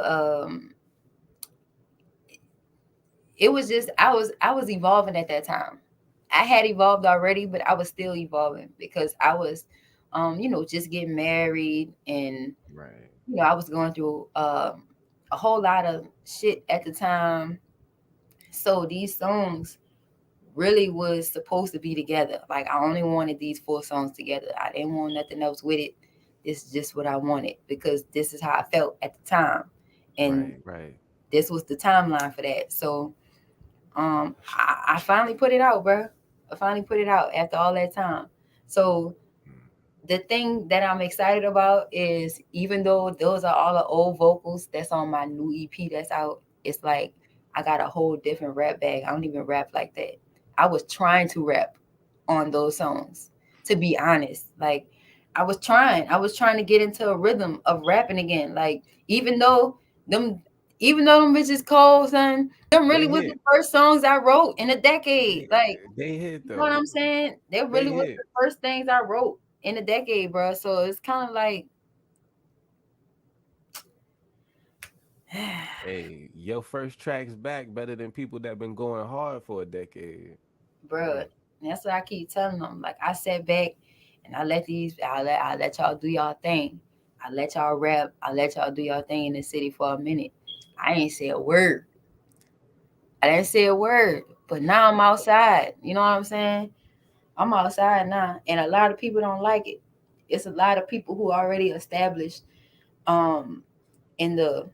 it was just I was evolving at that time. I had evolved already, but I was still evolving because I was just getting married, and Right. I was going through a whole lot of shit at the time. So these songs really was supposed to be together. Like I only wanted these four songs together. I didn't want nothing else with it. This is just what I wanted because this is how I felt at the time. And Right. Right. this was the timeline for that. So I finally put it out, bro. I finally put it out after all that time. So Mm. the thing that I'm excited about is even though those are all the old vocals that's on my new EP that's out, it's like I got a whole different rap bag. I don't even rap like that. I was trying to rap on those songs, to be honest. Like I was trying to get into a rhythm of rapping again. Like them even though them bitches cold, son, them really They was the hit. first songs I wrote in a decade. They, Like they hit you know what though. I'm saying? They They really was hit. the first things I wrote in a decade, bro. So it's kind of like, Hey, your first track's back better than people that been going hard for a decade. bro. Mm. That's what I keep telling them. Like I sat back and I let y'all do y'all thing. I let y'all rap. I let y'all do y'all thing in the city for a minute. I ain't say a word. I didn't say a word. But now I'm outside. You know what I'm saying? I'm outside now, and a lot of people don't like it. It's a lot of people who already established um in the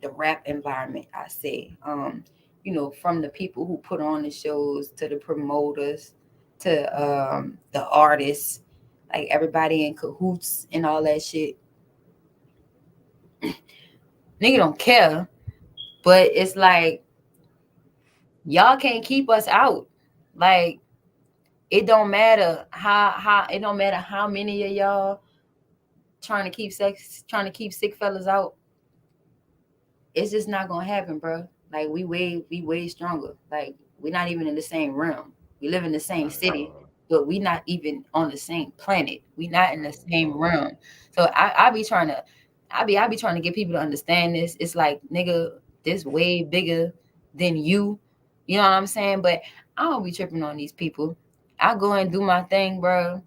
the rap environment, I say. From the people who put on the shows to the promoters to the artists, like everybody in cahoots and all that shit. Nigga don't care, but it's like y'all can't keep us out. Like it don't matter how many of y'all trying to keep sick fellas out. It's just not gonna happen, bro. Like we way stronger. Like we're not even in the same realm. We live in the same Not at city, all. but we not even on the same planet. We not in Not the at same all. realm. So I be trying to get people to understand this. It's like, nigga, this way bigger than you. You know what I'm saying? But I don't be tripping on these people. I go and do my thing, bro.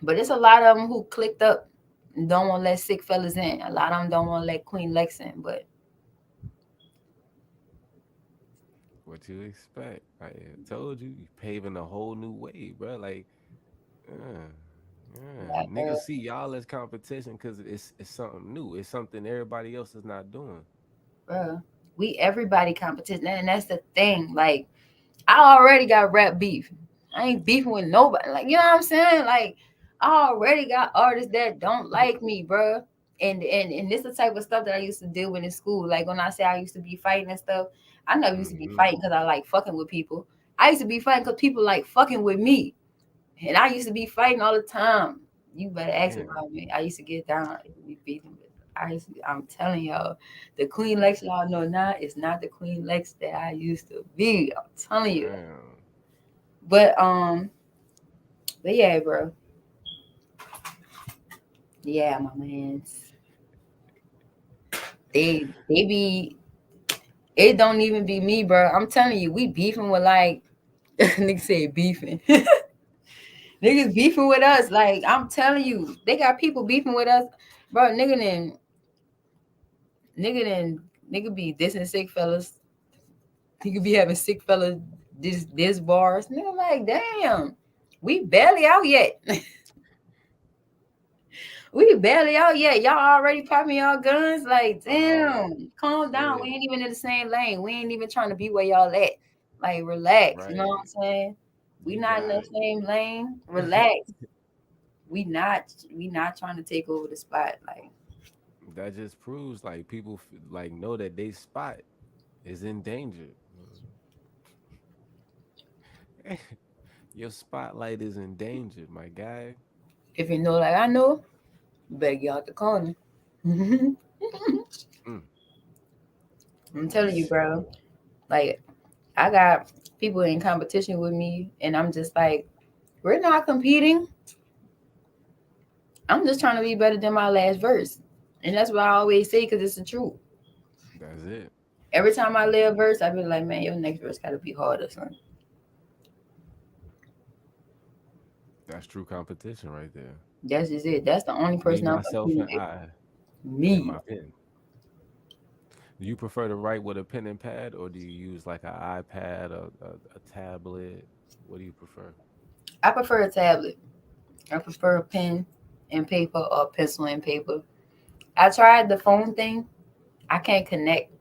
But it's a lot of them who clicked up and don't want to let sick fellas in. A lot of them don't want to let Queen Lex in. But What you expect? I told you, you paving a whole new way, bro. Like, uh, like, niggas see y'all as competition because it's something new. It's something everybody else is not doing. bro, we everybody competition, and that's the thing. Like, I already got rap beef. I ain't beefing with nobody. Like, you know what I'm saying? Like, I already got artists that don't like me, bro. And this the type of stuff that I used to deal with in school. Like when I say I used to be fighting and stuff, I never used to be Hmm. fighting because I like fucking with people. I used to be fighting because people like fucking with me. And I used to be fighting all the time. You better ask Damn. about me. I used to get down. I used to be beating. I'm telling y'all, the Queen Lex y'all know now is not the Queen Lex that I used to be. I'm telling you. Damn. But yeah, bro. Yeah, my mans. They be. It don't even be me, bro. I'm telling you, we beefing with like niggas say beefing. Niggas beefing with us. Like I'm telling you, they got people beefing with us, bro. Nigga then nigga be dissing sick fellas. He could be having sick fellas this bars. Nigga like, damn, we barely out yet. We barely out yet. Y'all already popping y'all guns. Like, Oh damn, calm down. We shit. ain't even in the same lane. We ain't even trying to be where y'all at. Like, relax. You know what Right. I'm saying? We You not in got the same lane. Relax. We not trying to take over the spot. Like, that just proves like people like know that they spot is in danger. Your spotlight is in danger, my guy. if you know, like I know, you better get out the corner. I'm Mm. telling you, bro. Like, I got people in competition with me, and I'm just like, we're not competing. I'm just trying to be better than my last verse. And that's what I always say because it's the truth. That's it. Every time I lay a verse, I be like, man, your next verse got to be harder, son. That's true competition right there. That's just it. That's the only Me, person I'm myself, competing and I, with. and Me. my pen. Do you prefer to write with a pen and pad, or do you use like an iPad or a tablet? What do you prefer? I prefer a tablet. I prefer a pen and paper or pencil and paper. I tried the phone thing. I can't connect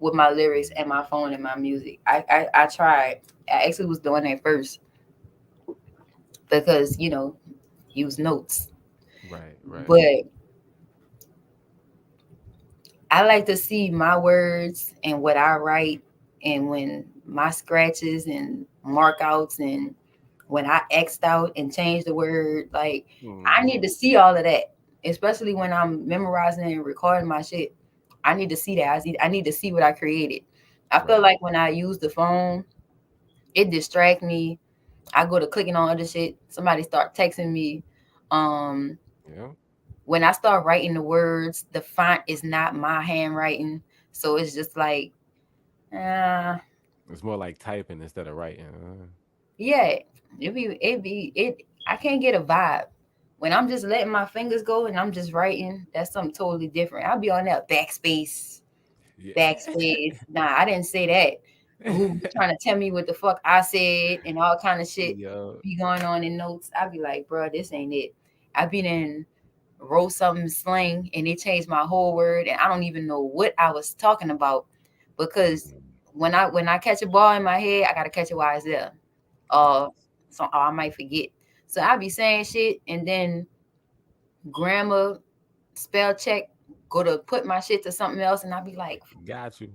with my lyrics and my phone and my music. I tried. I actually was doing that first because, use notes. Right, right. But I like to see my words and what I write, and when my scratches and markouts, and when I X'd out and changed the word. Like, I Hmm. need to see all of that, especially when I'm memorizing and recording my shit. I need to see that. I need to see what I created. I feel Right. like when I use the phone, it distract me. I go to clicking on other shit. Somebody start texting me. Um, Yeah. when I start writing the words, the font is not my handwriting. So it's just like, uh, It's more like typing instead of writing. yeah, it. I can't get a vibe when I'm just letting my fingers go and I'm just writing. That's something totally different. I'll be on that backspace, Yeah. backspace. Nah, I didn't say that. Who trying to tell me what the fuck I said and all kind of shit Yo. be going on in notes? I'd be like, bro, this ain't it. I've been in. wrote something slang and it changed my whole word, and I don't even know what I was talking about because Mm, when I catch a ball in my head, I gotta catch it while it's there. Uh, facts. so or I might forget. So I be saying shit and then grammar, spell check, go to put my shit to something else, and I be like, Got you.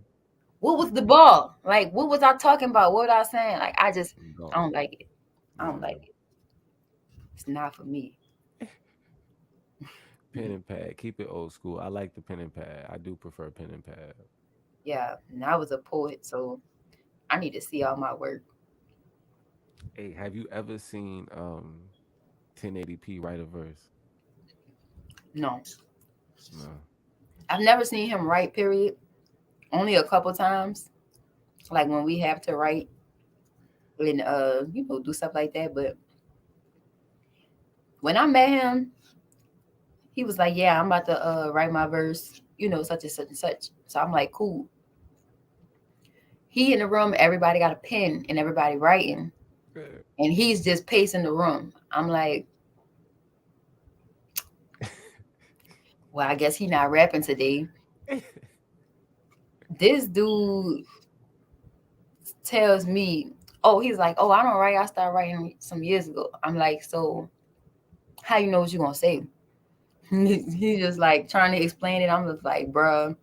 what was the ball? Like, what was I talking about? What was I saying? Like, I Gone. don't like it. I don't Yeah. like it. It's not for me. Pen and pad. Keep it old school. I like the pen and pad. I do prefer pen and pad. Yeah, and I was a poet, so I need to see all my work. Hey, have you ever seen 1080p write a verse? No, No. I've never seen him write. Period. Only a couple times, like when we have to write and do stuff like that. But when I met him, he was like, "Yeah, I'm about to write my verse, such and such and such." So I'm like, "Cool." He in the room, everybody got a pen and everybody writing, and he's just pacing the room. I'm like, "Well, I guess he not rapping today." This dude tells me, "Oh, he's like, oh, I don't write. I started writing some years ago." I'm like, "So how you know what you're gonna say?" He's just like trying to explain it. I'm just like, "Bruh,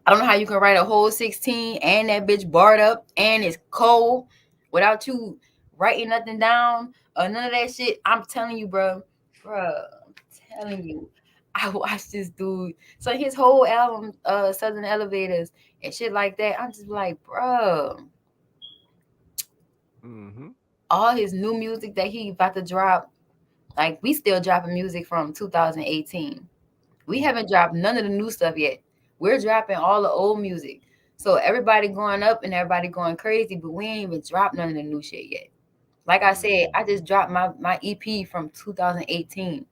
I don't know how you can write a whole 16 and that bitch barred up and it's cold without you writing nothing down or none of that shit." I'm telling you, bro, I'm telling you. I watched this dude. So his whole album, Southern Elevators and shit like that. I'm just like, bro, Mm-hmm. all his new music that he about to drop, like we still dropping music from 2018. We haven't dropped none of the new stuff yet. We're dropping all the old music. So everybody going up and everybody going crazy, but we ain't even dropped none of the new shit yet. Like I said, Mm-hmm. I just dropped my EP from 2018.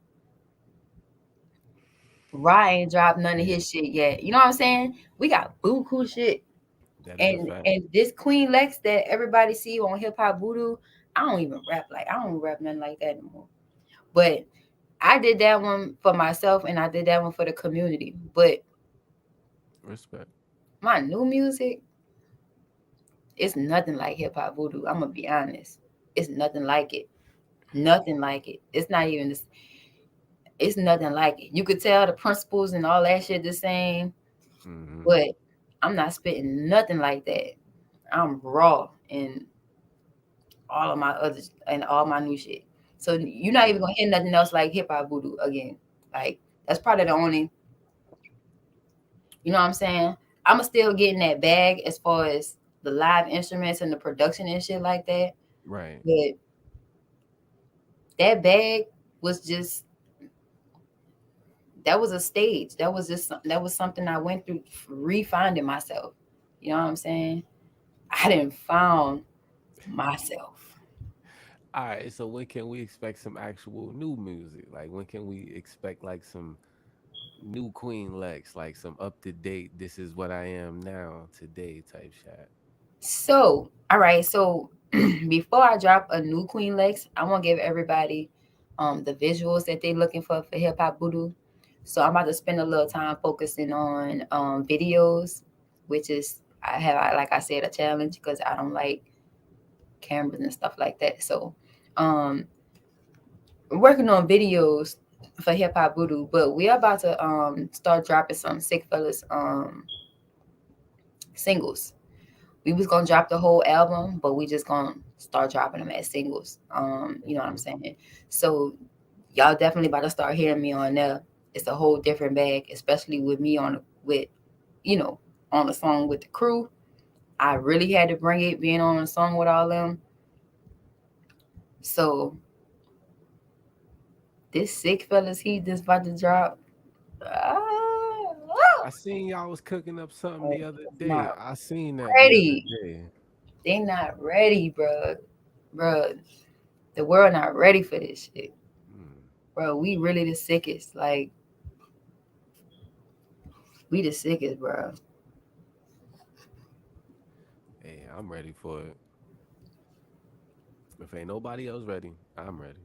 Ryan ain't dropped none of Yeah, his shit yet. You know what I'm saying? We got buku shit. that is a And fact. and this Queen Lex that everybody see on Hip Hop Voodoo, I don't even rap like I don't rap nothing like that anymore. But I did that one for myself and I did that one for the community. But Respect. my new music, it's nothing like Hip Hop Voodoo. I'm gonna be honest. It's nothing like it. Nothing like it. It's not even this. It's nothing like it. You could tell the principles and all that shit the same, Mm-hmm. but I'm not spitting nothing like that. I'm raw in all of my others and all my new shit. So you're not even Yeah. gonna hear nothing else like Hip Hop Voodoo again. Like that's probably the only. You know what I'm saying? I'ma still get in that bag as far as the live instruments and the production and shit like that. Right. But that bag was just that was a stage. That was something I went through refinding myself. You know what I'm saying? I didn't found myself. All right. So when can we expect some actual new music? Like when can we expect like some new Queen Lex, like some up to date, this is what I am now today type shit? So, all right. So before I drop a new Queen Lex, I want to give everybody the visuals that they looking for Hip Hop Voodoo. So I'm about to spend a little time focusing on videos, which is I have like I said a challenge because I don't like cameras and stuff like that. So um we're working on videos for Hip Hop Voodoo, but we're about to start dropping some Sic Fellas singles. We was gonna drop the whole album, but we just gonna start dropping them as singles. You know what I'm Okay. saying? So y'all definitely about to start hearing me on there. It's a whole different bag, especially with me with you know on the song with the crew. I really had to bring it being on a song with all them. So this Sic Fellas he just about to drop. Ah, I seen y'all was cooking up something oh, the other it's not day. I seen that the other ready. day. They not ready, bro. Bro, the world not ready for this shit. Mm. Bro, we really the sickest. Like, we the sickest, bro. Hey, I'm ready for it. If ain't nobody else ready, I'm ready.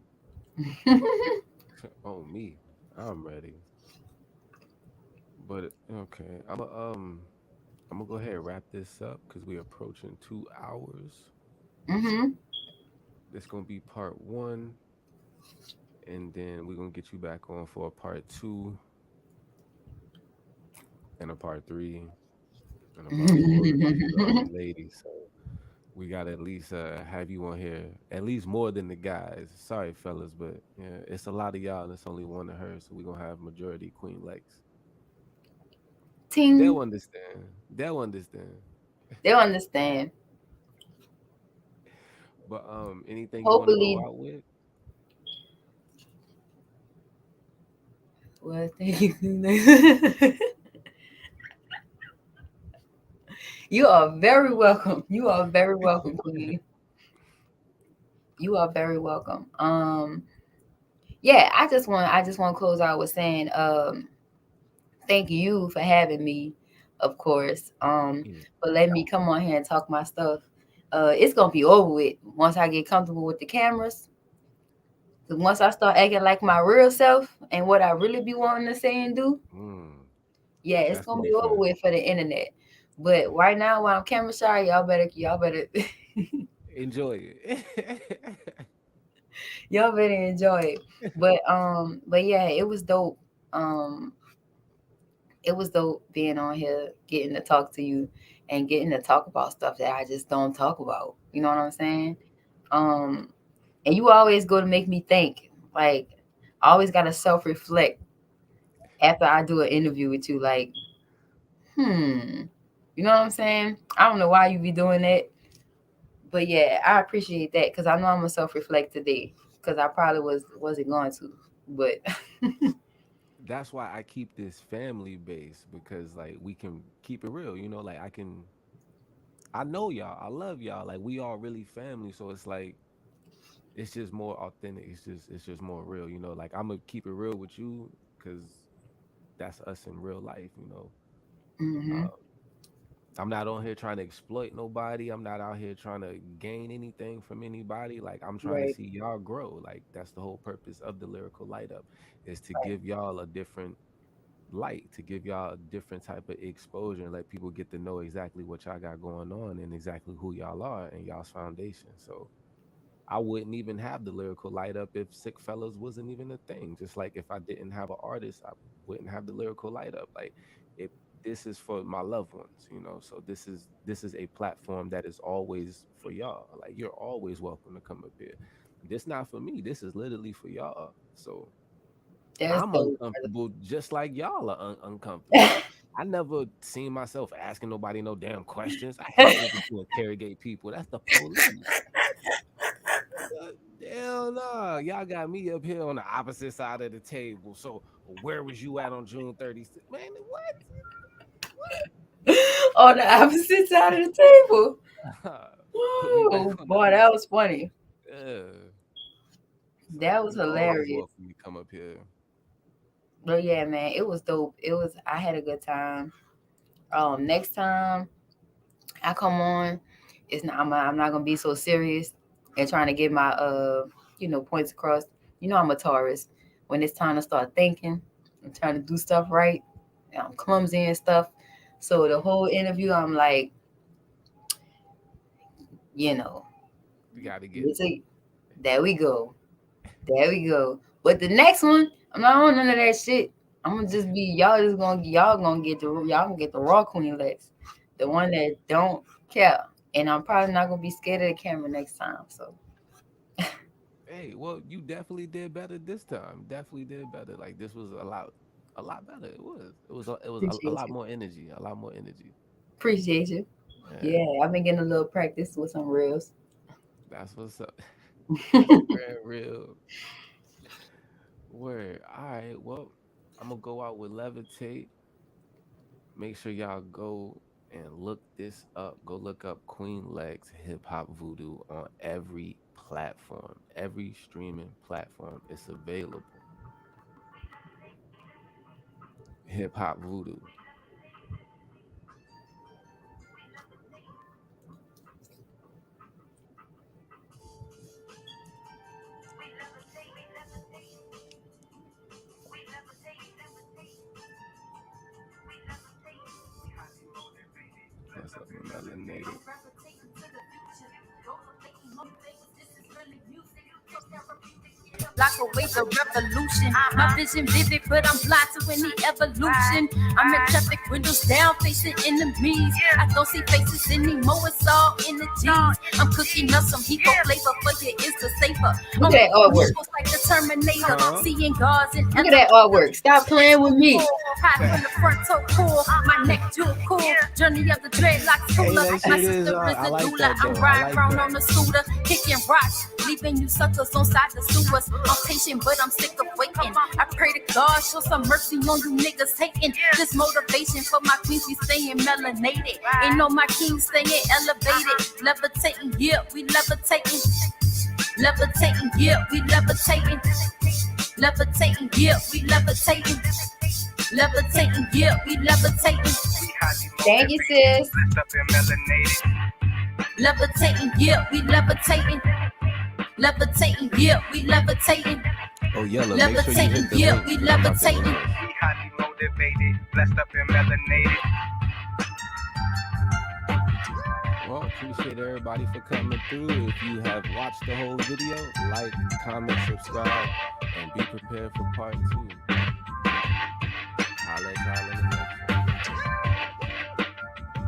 Oh me. I'm ready. But okay, I'm gonna go ahead and wrap this up because we're approaching 2 hours. Mm-hmm. This gonna be part one, and then we're gonna get you back on for a part two and a part three and a part four about these other ladies. So we gotta at least have you on here at least more than the guys. Sorry, fellas, but yeah, it's a lot of y'all and it's only one of her, so we're gonna have majority Queen Lex. Ting. They'll understand. They'll understand. They'll understand. But anything you want to go Hopefully. out with? Well, thank you. You are very welcome. You are very welcome, Queen. You are very welcome. Yeah, I just want to close out with saying, thank you for having me, of course. Yeah. But let me come on here and talk my stuff. It's gonna be over with once I get comfortable with the cameras. 'Cause once I start acting like my real self and what I really be wanting to say and do, Mm, yeah, it's that's gonna gonna be be over fun. with for the internet. But right now, while I'm camera shy, y'all better, Enjoy it. y'all better enjoy it. But yeah, it was dope. Um, it was dope being on here, getting to talk to you, and getting to talk about stuff that I just don't talk about. You know what I'm saying? Um, and you always go to make me think. Like, I always gotta self reflect after I do an interview with you. Like, you know what I'm saying? I don't know why you be doing that, but yeah, I appreciate that because I know I'm gonna self reflect today because I probably wasn't going to, but That's why I keep this family base because like we can keep it real, like I know y'all, I love y'all, like we all really family, so it's like it's just more authentic, it's just more real, like I'm gonna keep it real with you because that's us in real life. hmm Uh, I'm not on here trying to exploit nobody. I'm not out here trying to gain anything from anybody. Like I'm trying to right, see y'all grow. Like that's the whole purpose of the lyrical light up is to right, give y'all a different light, to give y'all a different type of exposure and let people get to know exactly what y'all got going on and exactly who y'all are and y'all's foundation. So I wouldn't even have the lyrical light up if Sick Fellas wasn't even a thing. Just like if I didn't have an artist, I wouldn't have the lyrical light up. Like it this is for my loved ones. So this is a platform that is always for y'all. Like you're always welcome to come up here. This not for me. This is literally for y'all. So that's I'm dope. uncomfortable just like y'all are uncomfortable. I never seen myself asking nobody no damn questions. I hate niggas who interrogate people. That's the police. Uh, Hell no. Y'all got me up here on the opposite side of the table. So where was you at on June 30th? Man, On the opposite side of the table. what? Put me back Oh on the boy, other that side. was funny. Yeah. So That was you're always hilarious. welcome to come up here. But yeah, man, it was dope. I had a good time. Next time I come on, I'm not gonna be so serious and trying to get my points across. I'm a Taurus. When it's time to start thinking and trying to do stuff right, I'm clumsy and stuff. So the whole interview, I'm like, you know, You gotta get it's a, there we go. There we go. But the next one, I'm not on none of that shit. I'm gonna just be y'all gonna get the raw Queen Lex, the one that don't care. And I'm probably not gonna be scared of the camera next time. So hey, well, you definitely did better this time. Definitely did better. Like this was a lot better. It was. It was a appreciate lot you. more energy. A lot more energy. Appreciate you. Yeah, Yeah, I've been getting a little practice with some reels. that's what's up. Real word. All right. Well, I'm gonna go out with levitate. Make sure y'all go and look this up. Go look up Queen Lex Hip Hop Voodoo on every platform, every streaming platform. It's available. Hip Hop Voodoo. Melanated. Like a wave of revolution. My vision vivid, but I'm blind to any evolution. I'm in traffic, windows down, facing enemies. I don't see faces anymore, it's all energies. I'm cooking up some hip hop flavor for your Insta saver. Look at that artwork. Like the Terminator, seeing gods and Look at that artwork. Stop playing with me. High from the front toe cool, my neck jewel cool. Journey of the dreadlocks cooler. Hey, My that shit is, sister is I a like doula. that, I'm though. I riding like around that. on the scooter, kicking rocks, leaving you suckers on side the sewers. I'm patient, but I'm sick of waiting. I pray to God, show some mercy on you niggas hating. This motivation for my queens, we staying melanated. Ain't no my kings staying elevated. Levitating, yeah, we levitating. Levitating, yeah, we levitating. Levitating, yeah, we levitating. Levitating, yeah, we levitating. Thank you, sis. Levitating, yeah, we levitating. Levitating, yeah, we levitating. Oh, Yellow, make sure you Levitating, hit the yeah, link. we I'm about to levitating. go. We highly motivated, blessed up and melanated. Well, appreciate everybody for coming through. If you have watched the whole video, like, comment, subscribe, and be prepared for part 2.